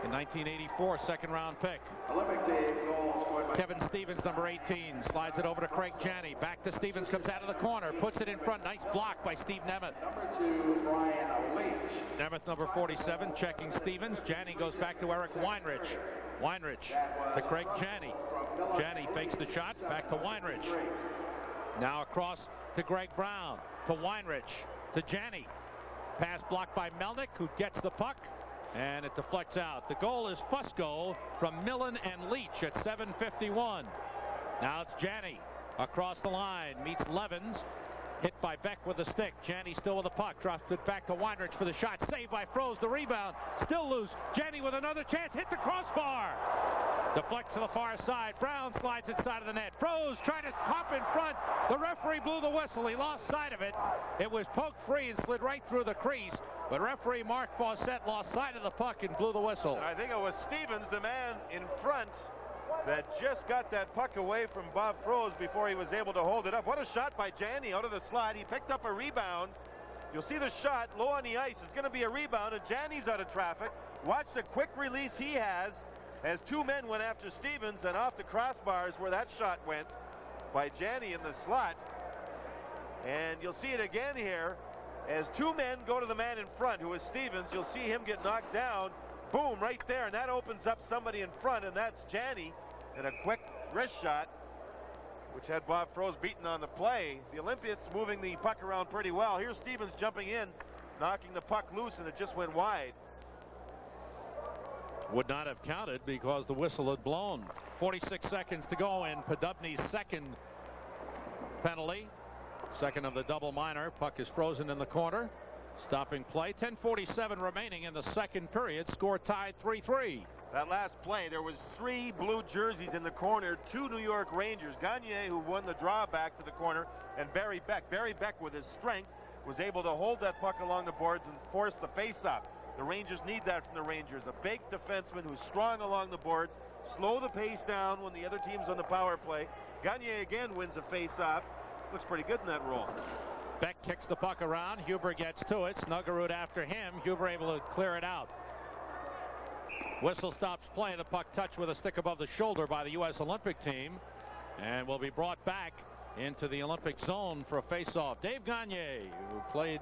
in 1984, second-round pick.
Olympic team goal scored by
Kevin Stevens, number 18, slides it over to Craig Janney. Back to Stevens, comes out of the corner, puts it in front. Nice block by Steve Nemeth.
number 2, Brian Leetch.
Nemeth, number 47, checking Stevens. Janney goes back to Eric Weinrich. Weinrich to Craig Janney. Janney fakes the shot, back to Weinrich. Now across to Greg Brown, to Weinrich, to Janney. Pass blocked by Melnick, who gets the puck, and it deflects out. The goal is Fusco from Millen and Leetch at 7:51. Now it's Janney across the line, meets Levens. Hit by Beck with the stick. Janney still with the puck. Drops it back to Weinrich for the shot. Saved by Froese. The rebound. Still loose. Janney with another chance. Hit the crossbar. Deflects to the far side. Brown slides it side of the net. Froese trying to pop in front. The referee blew the whistle. He lost sight of it. It was poked free and slid right through the crease. But referee Mark Fawcett lost sight of the puck and blew the whistle.
I think it was Stevens, the man in front, that just got that puck away from Bob Froese before he was able to hold it up. What a shot by Janney out of the slide. He picked up a rebound. You'll see the shot low on the ice. It's going to be a rebound, and Janney's out of traffic. Watch the quick release he has as 2 men went after Stevens, and off the crossbars where that shot went by Janney in the slot. And you'll see it again here as 2 men go to the man in front, who is Stevens. You'll see him get knocked down. Boom, right there, and that opens up somebody in front, and that's Janney. And a quick wrist shot, which had Bob Froese beaten on the play. The Olympians moving the puck around pretty well. Here's Stevens jumping in, knocking the puck loose, and it just went wide.
Would not have counted because the whistle had blown. 46 seconds to go in Podubny's second penalty. Second of the double minor. Puck is frozen in the corner. Stopping play. 10:47 remaining in the second period. Score tied 3-3.
That last play, there was 3 blue jerseys in the corner, 2 New York Rangers. Gagne, who won the draw back to the corner, and Barry Beck. Barry Beck, with his strength, was able to hold that puck along the boards and force the face-off. The Rangers need that from the Rangers. A big defenseman who's strong along the boards, slow the pace down when the other team's on the power play. Gagne again wins a face-off. Looks pretty good in that role.
Beck kicks the puck around. Huber gets to it. Snuggerud after him. Huber able to clear it out. Whistle stops play. The puck touched with a stick above the shoulder by the U.S. Olympic team and will be brought back into the Olympic zone for a face-off. Dave Gagne, who played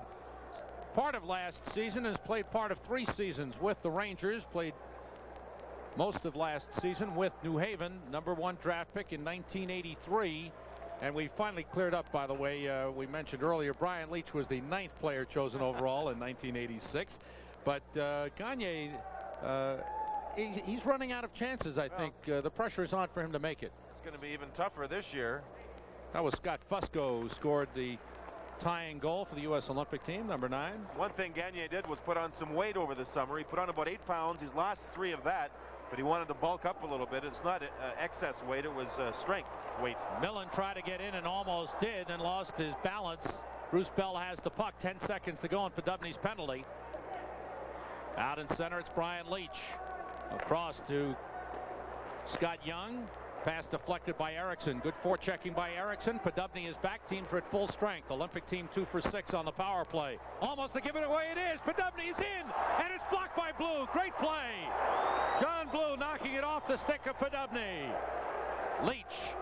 part of last season, has played part of 3 seasons with the Rangers, played most of last season with New Haven, #1 draft pick in 1983. And we finally cleared up, by the way, we mentioned earlier, Brian Leetch was the 9th player chosen overall in 1986. But Gagne, he's running out of chances, I think. The pressure is on for him to make it.
It's going to be even tougher this year.
That was Scott Fusco who scored the tying goal for the U.S. Olympic team, #9.
One thing Gagne did was put on some weight over the summer. He put on about 8 pounds. He's lost 3 of that, but he wanted to bulk up a little bit. It's not excess weight. It was strength weight.
Millen tried to get in and almost did, then lost his balance. Bruce Bell has the puck. 10 seconds to go on Podubny's penalty. Out in center, it's Brian Leetch. Across to Scott Young. Pass deflected by Erickson. Good forechecking by Erickson. Podubny is back. Teams are at full strength. Olympic team 2 for 6 on the power play. Almost to give it away. It is. Podubny is in, and it's blocked by Blue. Great play. John Blue knocking it off the stick of Podubny. Leetch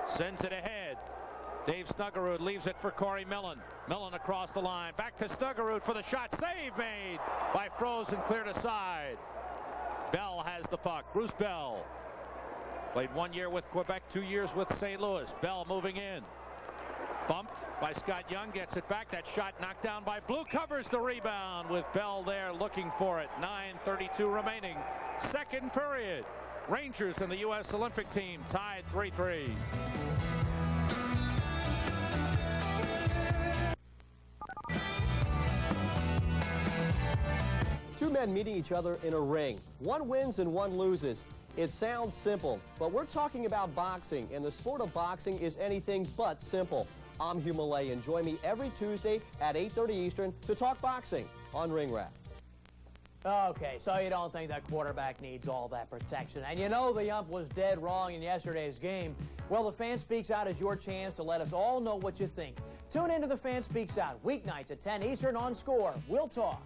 sends it ahead. Dave Snuggerud leaves it for Corey Millen. Millen across the line. Back to Snuggerud for the shot. Save made by Froese and cleared aside. Bell has the puck. Bruce Bell. Played 1 year with Quebec, 2 years with St. Louis. Bell moving in. Bumped by Scott Young. Gets it back. That shot knocked down by Blue. Covers the rebound with Bell there looking for it. 9:32 remaining. Second period. Rangers and the U.S. Olympic team tied 3-3.
Two men meeting each other in a ring. One wins and one loses. It sounds simple, but we're talking about boxing, and the sport of boxing is anything but simple. I'm Hugh Millay, and join me every Tuesday at 8:30 Eastern to talk boxing on Ring Wrap.
Okay, so you don't think that quarterback needs all that protection. And you know the ump was dead wrong in yesterday's game. Well, the Fan Speaks Out is your chance to let us all know what you think. Tune into the Fan Speaks Out, weeknights at 10 Eastern on Score. We'll talk.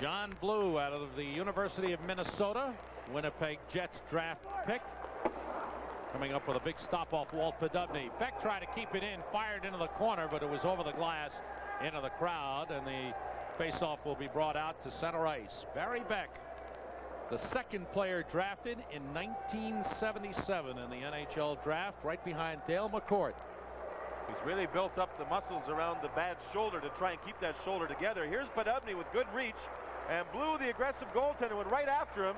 John Blue out of the University of Minnesota, Winnipeg Jets draft pick. Coming up with a big stop off Walt Podubny. Beck tried to keep it in, fired into the corner, but it was over the glass into the crowd, and the faceoff will be brought out to center ice. Barry Beck, the 2nd player drafted in 1977 in the NHL draft, right behind Dale McCourt.
He's really built up the muscles around the bad shoulder to try and keep that shoulder together. Here's Podubny with good reach, and Blue, the aggressive goaltender, went right after him.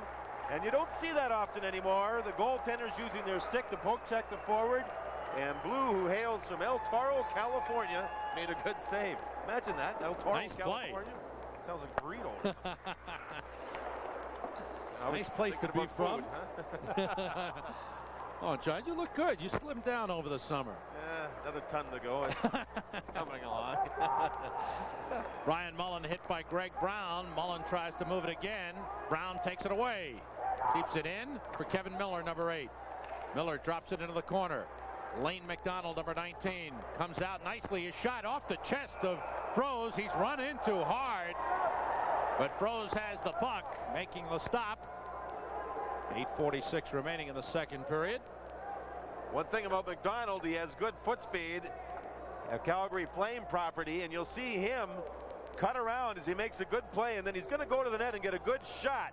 And you don't see that often anymore. The goaltenders using their stick to poke check the forward. And Blue, who hails from El Toro, California, made a good save. Imagine that, El Toro,
nice
California.
Play.
Sounds like burrito.
Nice place to be from.
Food, huh?
Oh, John, you look good. You slimmed down over the summer.
Yeah, another ton to go. Coming along.
Ryan Mullen hit by Greg Brown. Mullen tries to move it again. Brown takes it away. Keeps it in for Kevin Miller, #8. Miller drops it into the corner. Lane McDonald, #19, comes out nicely. His shot off the chest of Froese. He's run in too hard, but Froese has the puck, making the stop. 8:46 remaining in the second period.
One thing about McDonald, he has good foot speed. A Calgary Flame property, and you'll see him cut around as he makes a good play, and then he's going to go to the net and get a good shot.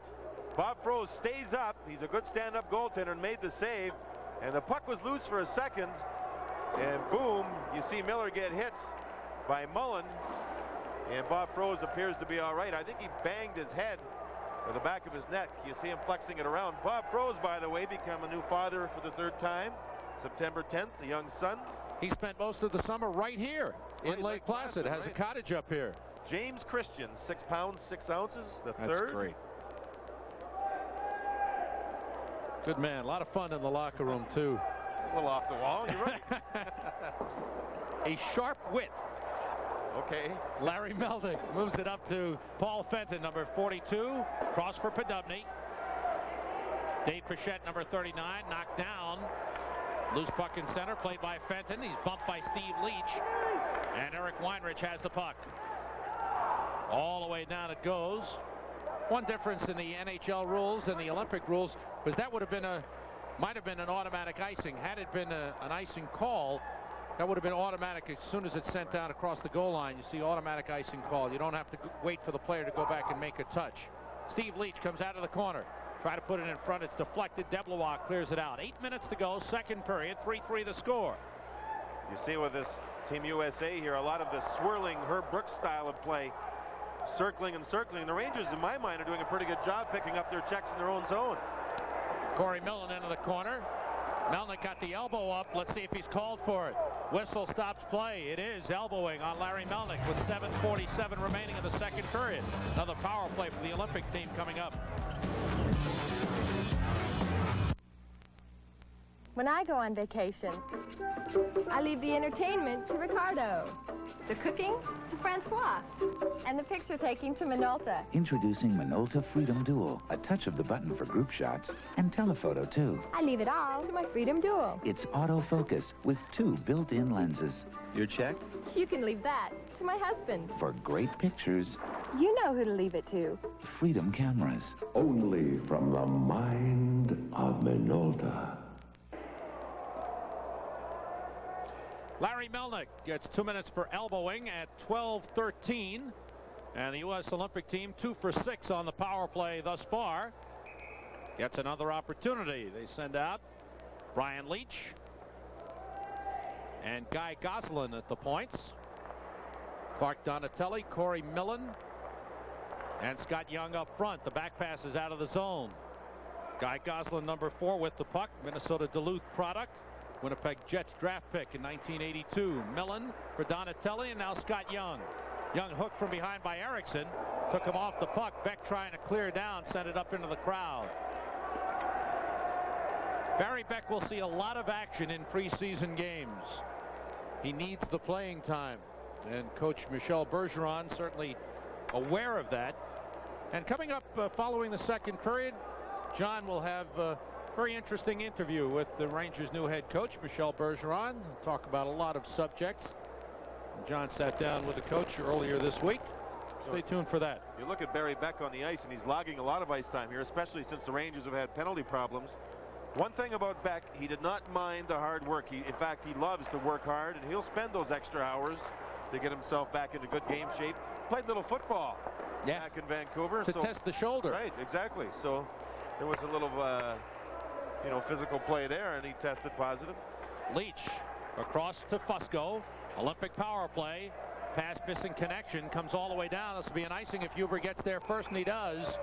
Bob Froese stays up. He's a good stand-up goaltender and made the save. And the puck was loose for a second, and boom, you see Miller get hit by Mullen, and Bob Froese appears to be all right. I think he banged his head or the back of his neck. You see him flexing it around. Bob Froese, by the way, become a new father for the 3rd time. September 10th, a young son.
He spent most of the summer right here in Lake Placid. Has a cottage up here.
James Christian, 6 pounds, 6 ounces, the third.
That's great. Good man. A lot of fun in the locker room, too.
A little off the wall, you're right.
A sharp wit.
Okay.
Larry Melnick moves it up to Paul Fenton, number 42. Cross for Podubny. Dave Pichette, number 39, knocked down. Loose puck in center, played by Fenton. He's bumped by Steve Leetch. And Eric Weinrich has the puck. All the way down it goes. One difference in the NHL rules and the Olympic rules was that would have been might have been an automatic icing. Had it been an icing call, that would have been automatic as soon as it's sent down across the goal line. You see automatic icing call. You don't have to wait for the player to go back and make a touch. Steve Leetch comes out of the corner. Try to put it in front. It's deflected. Deblois clears it out. 8 minutes to go. Second period. 3-3 the score.
You see with this Team USA here, a lot of the swirling Herb Brooks style of play. Circling and circling. The Rangers, in my mind, are doing a pretty good job picking up their checks in their own zone.
Corey Millen into the corner. Melnick got the elbow up. Let's see if he's called for it. Whistle stops play. It is elbowing on Larry Melnick with 7:47 remaining in the second period. Another power play for the Olympic team coming up.
When I go on vacation, I leave the entertainment to Ricardo, the cooking to Francois, and the picture taking to Minolta.
Introducing Minolta Freedom Dual, a touch of the button for group shots and telephoto too.
I leave it all to my Freedom Dual.
It's autofocus with 2 built-in lenses. Your check?
You can leave that to my husband.
For great pictures.
You know who to leave it to.
Freedom cameras.
Only from the mind of Minolta.
Larry Melnick gets 2 minutes for elbowing at 12:13. And the U.S. Olympic team 2 for 6 on the power play thus far. Gets another opportunity. They send out Brian Leetch and Guy Goslin at the points. Clark Donatelli, Corey Millen, and Scott Young up front. The back pass is out of the zone. Guy Goslin, number 4, with the puck. Minnesota Duluth product. Winnipeg Jets draft pick in 1982. Millen for Donatelli, and now Scott Young. Young hooked from behind by Erickson. Took him off the puck. Beck trying to clear down, sent it up into the crowd. Barry Beck will see a lot of action in preseason games. He needs the playing time, and Coach Michel Bergeron certainly aware of that. And coming up following the second period, John will have a very interesting interview with the Rangers' new head coach, Michel Bergeron. We'll talk about a lot of subjects. John sat down with the coach earlier this week. Stay tuned for that.
You look at Barry Beck on the ice, and he's logging a lot of ice time here, especially since the Rangers have had penalty problems. One thing about Beck, he did not mind the hard work. In fact, he loves to work hard, and he'll spend those extra hours to get himself back into good game shape. Played little football back in Vancouver.
To test the shoulder.
Right, exactly. So there was a little, physical play there, and he tested positive.
Leetch across to Fusco. Olympic power play. Pass missing connection. Comes all the way down. This will be an icing if Huber gets there first, and he does.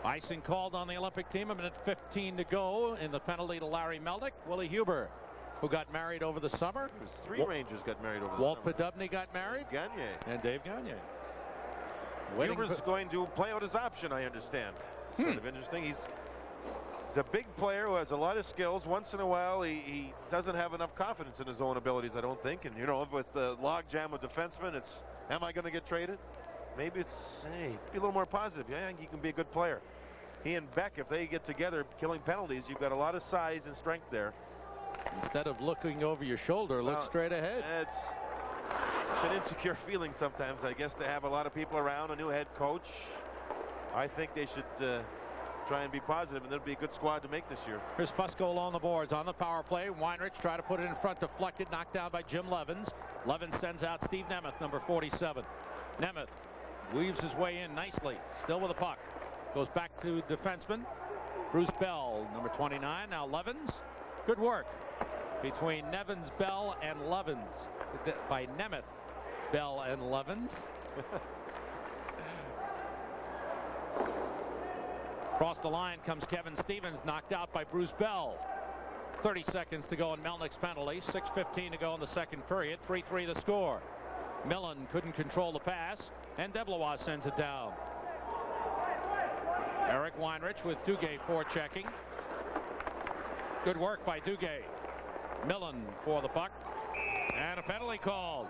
Icing called on the Olympic team. A minute 15 to go in the penalty to Larry Melnick. Willie Huber, who got married over the summer.
Three Rangers got married over the
Walt
summer.
Podubny got married.
Gagne.
And Dave Gagne.
Huber's going to play out his option, I understand. Sort of interesting. He's a big player who has a lot of skills. Once in a while, he doesn't have enough confidence in his own abilities, I don't think. And, with the logjam of defensemen, it's, am I going to get traded? Maybe it's, hey, be a little more positive. Yeah, I think he can be a good player. He and Beck, if they get together killing penalties, you've got a lot of size and strength there.
Instead of looking over your shoulder, look straight ahead.
It's an insecure feeling sometimes, I guess, to have a lot of people around, a new head coach. I think they should try and be positive, and there'll be a good squad to make this year.
Here's Fusco along the boards on the power play. Weinrich try to put it in front, deflected, knocked down by Jim Levens. Levens sends out Steve Nemeth, number 47. Nemeth weaves his way in nicely, still with the puck. Goes back to defenseman Bruce Bell, number 29. Now Levens. Good work between Nevins, Bell, and Levens. By Nemeth, Bell, and Levens. Across the line comes Kevin Stevens, knocked out by Bruce Bell. 30 seconds to go in Melnick's penalty. 6:15 to go in the second period. 3-3 the score. Millen couldn't control the pass, and Deblois sends it down. Eric Weinrich with Duguay forechecking. Good work by Duguay. Millen for the puck, and a penalty called.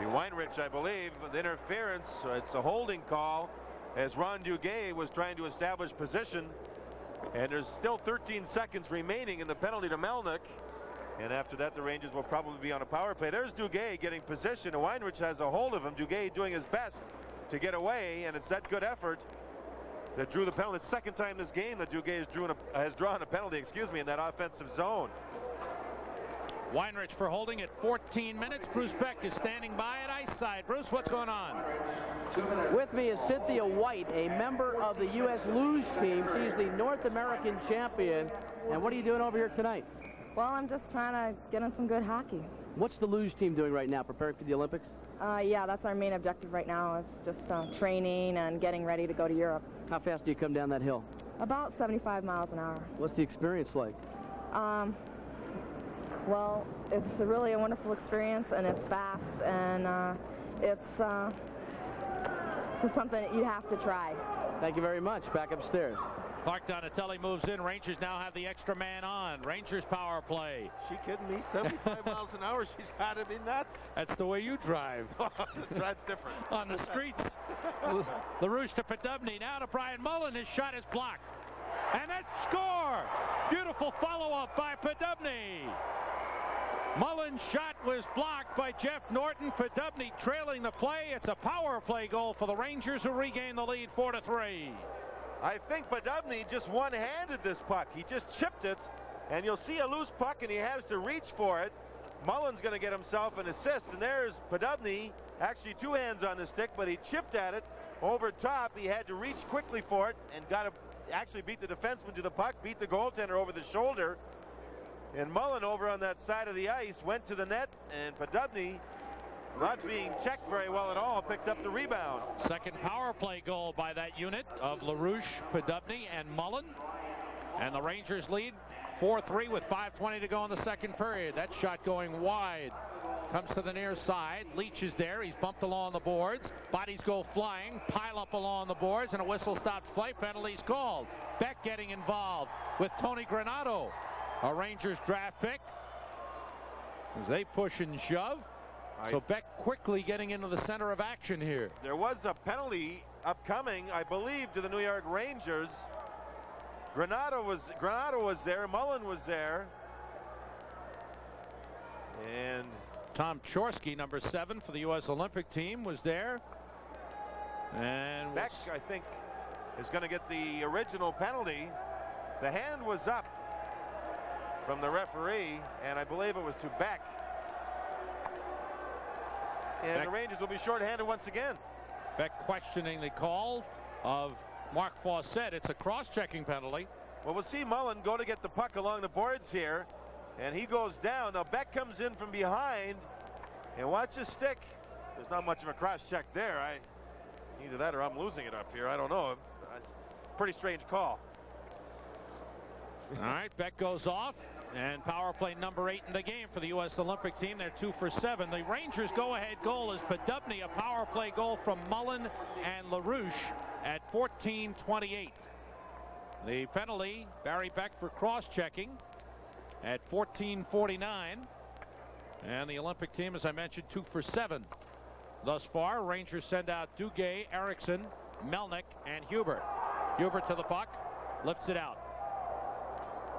The Weinrich, I believe, the interference. It's a holding call as Ron Duguay was trying to establish position. And there's still 13 seconds remaining in the penalty to Melnyk. And after that, the Rangers will probably be on a power play. There's Duguay getting position. And Weinrich has a hold of him. Duguay doing his best to get away. And it's that good effort that drew the penalty. It's the second time this game that Duguay has drawn a penalty, in that offensive zone.
Weinrich for holding at 14 minutes. Bruce Beck is standing by at ice side. Bruce, what's going on?
With me is Cynthia White, a member of the U.S. Luge team. She's the North American champion. And what are you doing over here tonight?
Well, I'm just trying to get in some good hockey.
What's the Luge team doing right now, preparing for the Olympics?
Yeah, that's our main objective right now, is just training and getting ready to go to Europe.
How fast do you come down that hill?
About 75 miles an hour.
What's the experience like?
Well, it's really a wonderful experience, and it's fast, and it's something that you have to try.
Thank you very much. Back upstairs.
Clark Donatelli moves in. Rangers now have the extra man on. Rangers power play.
She kidding me? 75 miles an hour? She's got to be nuts.
That's the way you drive.
That's different.
On the streets. LaRouche to Podubny. Now to Brian Mullen. His shot is blocked. And that score! Beautiful follow-up by Podubny. Mullen's shot was blocked by Jeff Norton. Podubny trailing the play. It's a power play goal for the Rangers, who regain the lead 4-3.
I think Podubny just one-handed this puck. He just chipped it, and you'll see a loose puck, and he has to reach for it. Mullen's going to get himself an assist, and there's Podubny, actually two hands on the stick, but he chipped at it over top. He had to reach quickly for it and got to actually beat the defenseman to the puck, beat the goaltender over the shoulder. And Mullen over on that side of the ice went to the net, and Podubny, not being checked very well at all, picked up the rebound.
Second power play goal by that unit of LaRouche, Podubny, and Mullen. And the Rangers lead 4-3 with 5:20 to go in the second period. That shot going wide. Comes to the near side. Leetch is there. He's bumped along the boards. Bodies go flying. Pile up along the boards. And a whistle stops play. Penalties called. Beck getting involved with Tony Granato, a Rangers draft pick, as they push and shove. So Beck quickly getting into the center of action here.
There was a penalty upcoming, I believe, to the New York Rangers. Granato was there. Mullen was there. And
Tom Chorsky, number 7 for the U.S. Olympic team, was there. And
Beck, I think, is going to get the original penalty. The hand was up from the referee, and I believe it was to Beck. And the Rangers will be shorthanded once again.
Beck questioning the call of Mark Fawcett. It's a cross-checking penalty.
Well, we'll see Mullen go to get the puck along the boards here, and he goes down. Now Beck comes in from behind, and watch his stick. There's not much of a cross-check there. Either that or I'm losing it up here. I don't know. Pretty strange call.
All right, Beck goes off, and power play number 8 in the game for the U.S. Olympic team. They're 2 for 7. The Rangers' go-ahead goal is Podubny, a power play goal from Mullen and LaRouche at 14:28. The penalty, Barry Beck for cross-checking at 14:49. And the Olympic team, as I mentioned, 2 for 7 thus far. Rangers send out Duguay, Eriksson, Melnyk, and Hubert. Hubert to the puck, lifts it out.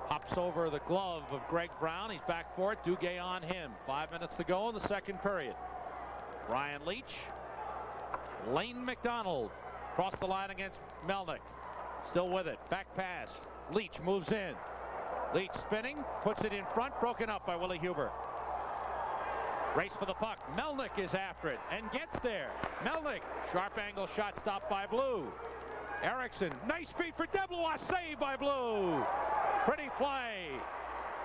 Hops over the glove of Greg Brown. He's back for it. Duguay on him. 5 minutes to go in the second period. Brian Leetch. Lane McDonald. Cross the line against Melnyk. Still with it. Back pass. Leetch moves in. Leetch spinning. Puts it in front. Broken up by Willie Huber. Race for the puck. Melnyk is after it and gets there. Melnyk. Sharp angle shot stopped by Blue. Eriksson. Nice feed for Deblois. Saved by Blue. Pretty play.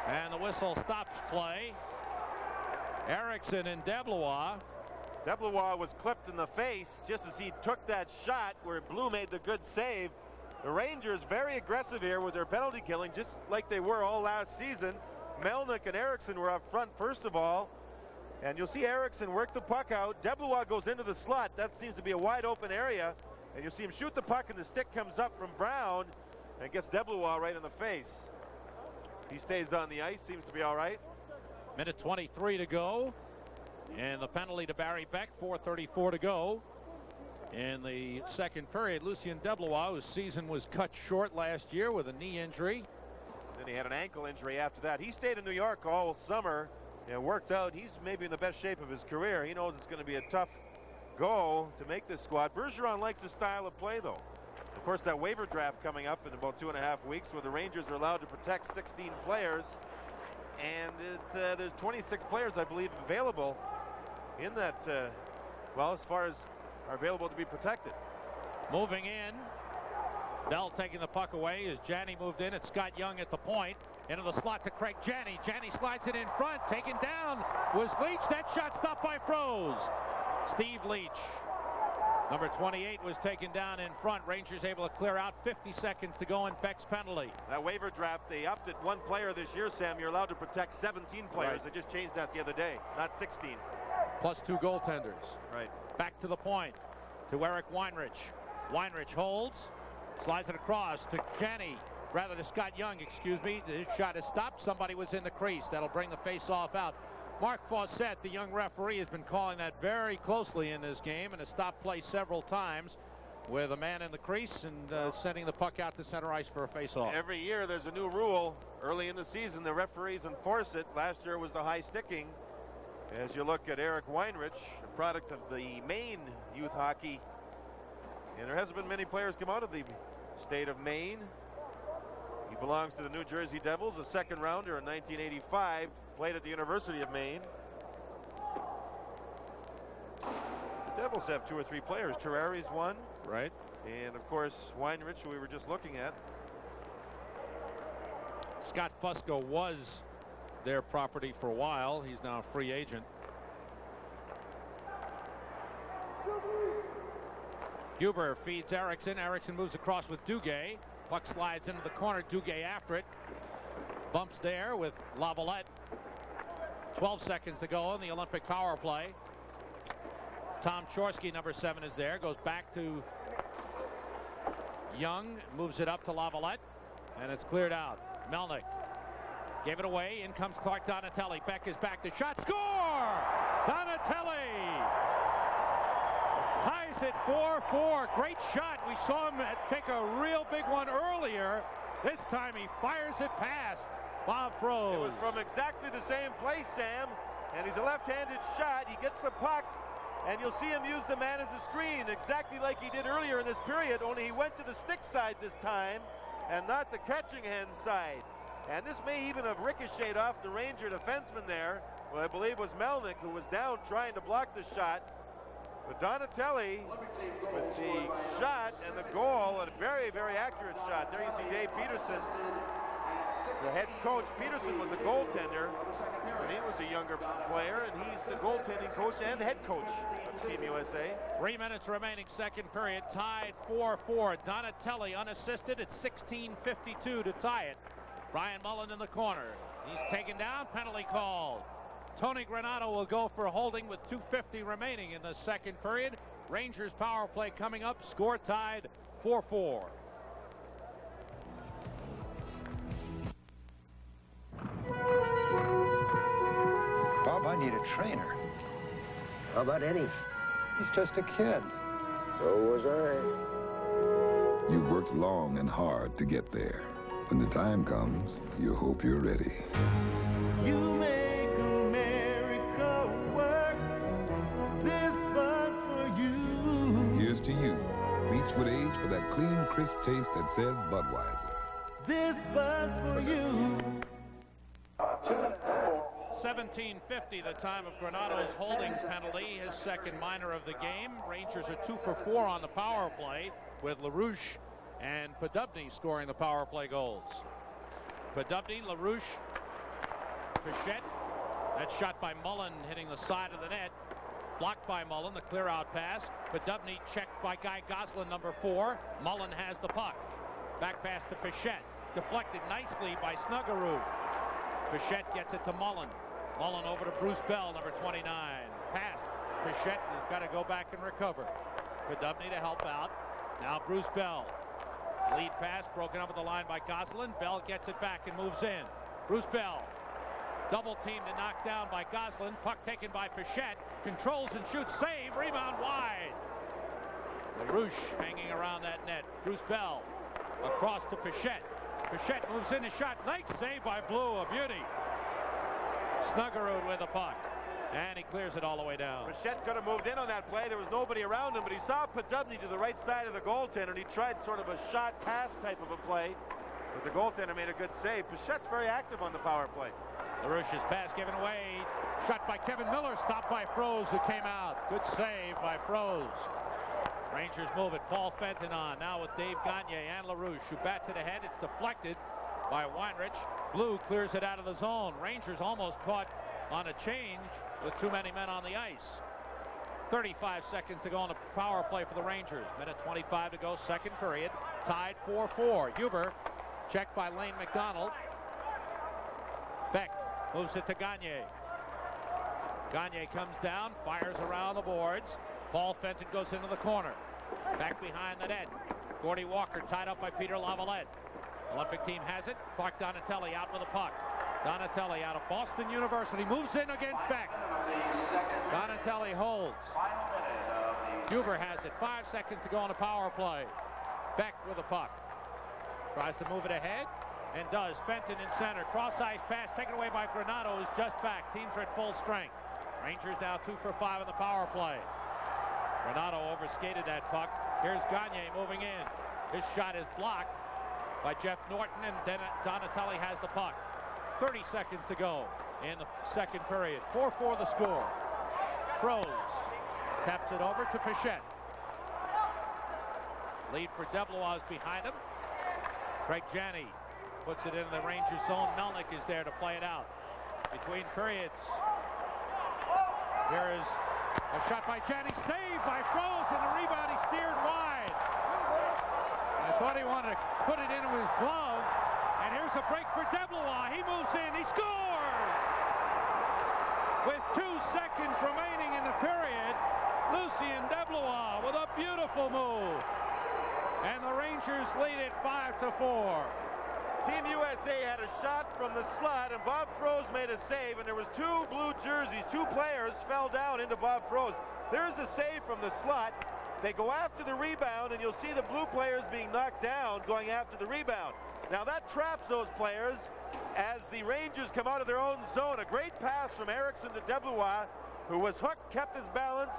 And the whistle stops play. Eriksson and Deblois.
Deblois was clipped in the face just as he took that shot where Blue made the good save. The Rangers very aggressive here with their penalty killing, just like they were all last season. Melnyk and Eriksson were up front first of all. And you'll see Erickson work the puck out. DeBlois goes into the slot. That seems to be a wide open area. And you'll see him shoot the puck, and the stick comes up from Brown and gets DeBlois right in the face. He stays on the ice, seems to be all right.
Minute 23 to go. And the penalty to Barry Beck, 4:34 to go. In the second period, Lucien DeBlois, whose season was cut short last year with a knee injury.
Then he had an ankle injury after that. He stayed in New York all summer and worked out. He's maybe in the best shape of his career. He knows it's going to be a tough go to make this squad. Bergeron likes his style of play, though. Of course, that waiver draft coming up in about 2.5 weeks, where the Rangers are allowed to protect 16 players. And there's 26 players, I believe, available in that, well, as far as are available to be protected.
Moving in. Bell taking the puck away as Janney moved in. It's Scott Young at the point. Into the slot to Craig Janney. Janney slides it in front. Taken down was Leetch. That shot stopped by Froze. Steve Leetch. Number 28 was taken down in front. Rangers able to clear out. 50 seconds to go in Beck's penalty.
That waiver draft, they upped it one player this year, Sam. You're allowed to protect 17 players.
Right.
They just changed that the other day, not 16.
Plus 2 goaltenders.
Right.
Back to the point to Eric Weinrich. Weinrich holds. Slides it across to Janney. Rather to Scott Young, excuse me. His shot is stopped. Somebody was in the crease. That'll bring the face-off out. Mark Fawcett, the young referee, has been calling that very closely in this game and has stopped play several times with a man in the crease and sending the puck out to center ice for a face-off.
Every year there's a new rule. Early in the season, the referees enforce it. Last year was the high sticking. As you look at Eric Weinrich, a product of the Maine youth hockey, and there hasn't been many players come out of the state of Maine. He belongs to the New Jersey Devils, a second rounder in 1985, played at the University of Maine. The Devils have 2 or 3 players. Terrari's one.
Right.
And of course, Weinrich, who we were just looking at.
Scott Fusco was their property for a while. He's now a free agent. Huber feeds Erickson. Erickson moves across with Duguay. Puck slides into the corner. Duguay after it. Bumps there with Lavalette. 12 seconds to go in the Olympic power play. Tom Chorsky, number 7, is there. Goes back to Young. Moves it up to Lavalette. And it's cleared out. Melnick gave it away. In comes Clark Donatelli. Beck is back to shot. Score! Donatelli ties it 4-4. Great shot. We saw him take a real big one earlier. This time he fires it past Bob Froze.
It was from exactly the same place, Sam. And he's a left-handed shot. He gets the puck, and you'll see him use the man as a screen, exactly like he did earlier in this period, only he went to the stick side this time and not the catching hand side. And this may even have ricocheted off the Ranger defenseman there, who I believe was Melnick, who was down trying to block the shot. But Donatelli with the shot and the goal, and a very, very accurate shot. There you see Dave Peterson, the head coach. Peterson was a goaltender, and he was a younger player, and he's the goaltending coach and head coach of Team USA.
3 minutes remaining, second period, tied 4-4. Donatelli unassisted at 16:52 to tie it. Brian Mullen in the corner. He's taken down, penalty called. Tony Granato will go for holding with 2:50 remaining in the second period. Rangers power play coming up, score tied 4-4.
Bob, I need a trainer.
How about Eddie?
He's just a kid.
So was I.
You've worked long and hard to get there. When the time comes, you hope you're ready.
You make America work. This buzz for you.
Here's to you. Reach with age for that clean, crisp taste that says Budweiser.
This buzz for you.
17:50, the time of Granato's holding penalty, his second minor of the game. Rangers are 2 for 4 on the power play, with LaRouche and Podubny scoring the power play goals. Podubny, LaRouche, Pichette. That shot by Mullen hitting the side of the net. Blocked by Mullen, the clear out pass. Podubny checked by Guy Goslin, number 4. Mullen has the puck. Back pass to Pichette. Deflected nicely by Snuggerud. Pichette gets it to Mullen. Mullen over to Bruce Bell, number 29. Passed. Pichette has got to go back and recover. Podubny to help out. Now Bruce Bell. Lead pass broken up at the line by Gosselin. Bell gets it back and moves in. Bruce Bell. Double teamed and knocked down by Gosselin. Puck taken by Pichette. Controls and shoots. Save. Rebound wide. LaRouche hanging around that net. Bruce Bell across to Pichette. Pichette moves in. A shot. Leg save by Blue. A beauty. Snuggerud with the puck. And he clears it all the way down.
Pichette could have moved in on that play. There was nobody around him, but he saw Podubny to the right side of the goaltender, and he tried sort of a shot pass type of a play. But the goaltender made a good save. Pichette's very active on the power play.
LaRouche's pass given away. Shot by Kevin Miller. Stopped by Froze, who came out. Good save by Froze. Rangers move it. Paul Fenton on. Now with Dave Gagne and LaRouche, who bats it ahead. It's deflected by Weinrich. Blue clears it out of the zone. Rangers almost caught on a change with too many men on the ice. 35 seconds to go on the power play for the Rangers. Minute 25 to go, second period. Tied 4-4. Huber checked by Lane McDonald. Beck moves it to Gagne. Gagne comes down, fires around the boards. Paul Fenton goes into the corner. Back behind the net. Gordy Walker tied up by Peter Lavalette. Olympic team has it. Clark Donatelli out with the puck. Donatelli out of Boston University moves in against Beck. Donatelli holds. Huber has it. 5 seconds to go on the power play. Beck with the puck. Tries to move it ahead and does. Fenton in center. Cross ice pass taken away by Granato, who's just back. Teams are at full strength. Rangers now 2 for 5 on the power play. Granato overskated that puck. Here's Gagne moving in. His shot is blocked by Jeff Norton, and then Donatelli has the puck. 30 seconds to go in the second period. 4-4 the score. Froze taps it over to Pichette. Lead for Deblois is behind him. Craig Janney puts it into the Rangers zone. Melnick is there to play it out. Between periods. Here is a shot by Janney. Saved by Froze, and the rebound he steered wide. I thought he wanted to put it into his glove. And here's a break for Deblois. He moves in. He scores! With 2 seconds remaining in the period, Lucien Deblois with a beautiful move. And the Rangers lead it 5-4.
Team USA had a shot from the slot, and Bob Froze made a save, and there was 2 blue jerseys. 2 players fell down into Bob Froze. There's a save from the slot. They go after the rebound, and you'll see the blue players being knocked down going after the rebound. Now that traps those players as the Rangers come out of their own zone. A great pass from Eriksson to Deblois, who was hooked, kept his balance,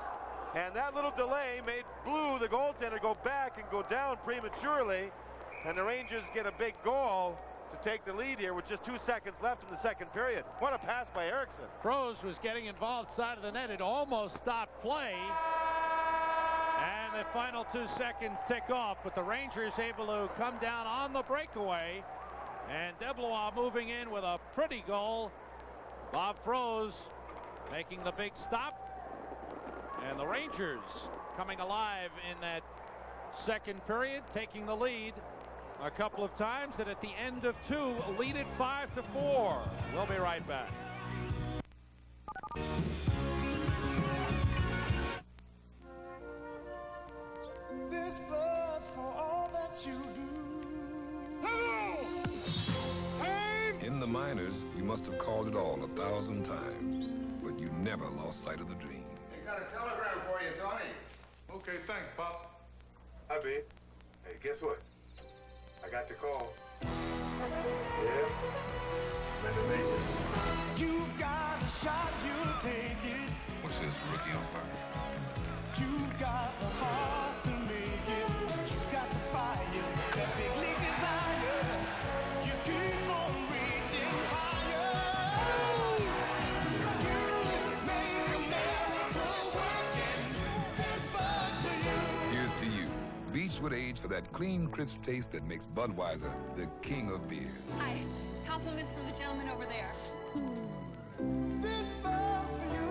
and that little delay made Blue, the goaltender, go back and go down prematurely, and the Rangers get a big goal to take the lead here with just 2 seconds left in the second period. What a pass by Eriksson.
Froze was getting involved side of the net. It almost stopped play. And the final 2 seconds tick off, but the Rangers able to come down on the breakaway. And Deblois moving in with a pretty goal. Bob Froze making the big stop. And the Rangers coming alive in that second period, taking the lead a couple of times, and at the end of 2, lead it 5-4. We'll be right back.
This buzz for all that you do. Hello! Hey!
In the minors, you must have called it all 1,000 times, but you never lost sight of the dream.
I got a telegram for you, Tony.
Okay, thanks, Pops. Hi, babe. Hey, guess what? I got the call. Yeah? I'm in the majors.
You've got a shot, you'll take it.
What's this, rookie umpire?
You've got the heart to make it. You've got the fire, that big league desire. You keep on reaching higher. You make America work, and this buzz for you.
Here's to you. Beechwood age for that clean, crisp taste that makes Budweiser the king of beer.
Hi. Compliments from the gentleman over there.
This buzz for you.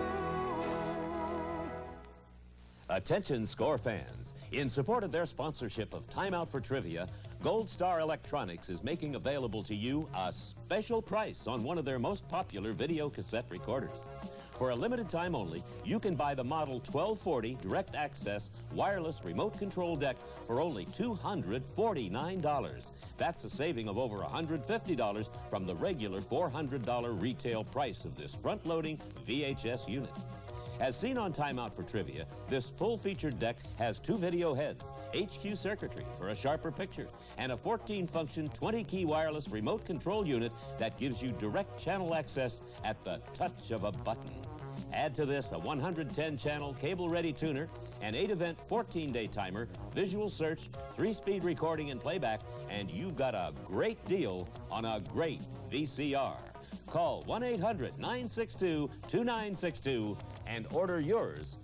Attention Score fans.
In support of their sponsorship of Time Out for Trivia, Gold Star Electronics is making available to you a special price on one of their most popular video cassette recorders. For a limited time only, you can buy the model 1240 direct access wireless remote control deck for only $249. That's a saving of over $150 from the regular $400 retail price of this front-loading VHS unit. As seen on Time Out for Trivia, this full-featured deck has 2 video heads, HQ circuitry for a sharper picture, and a 14-function 20-key wireless remote control unit that gives you direct channel access at the touch of a button. Add to this a 110-channel cable-ready tuner, an 8-event 14-day timer, visual search, 3-speed recording and playback, and you've got a great deal on a great VCR. Call 1-800-962-2962 and order yours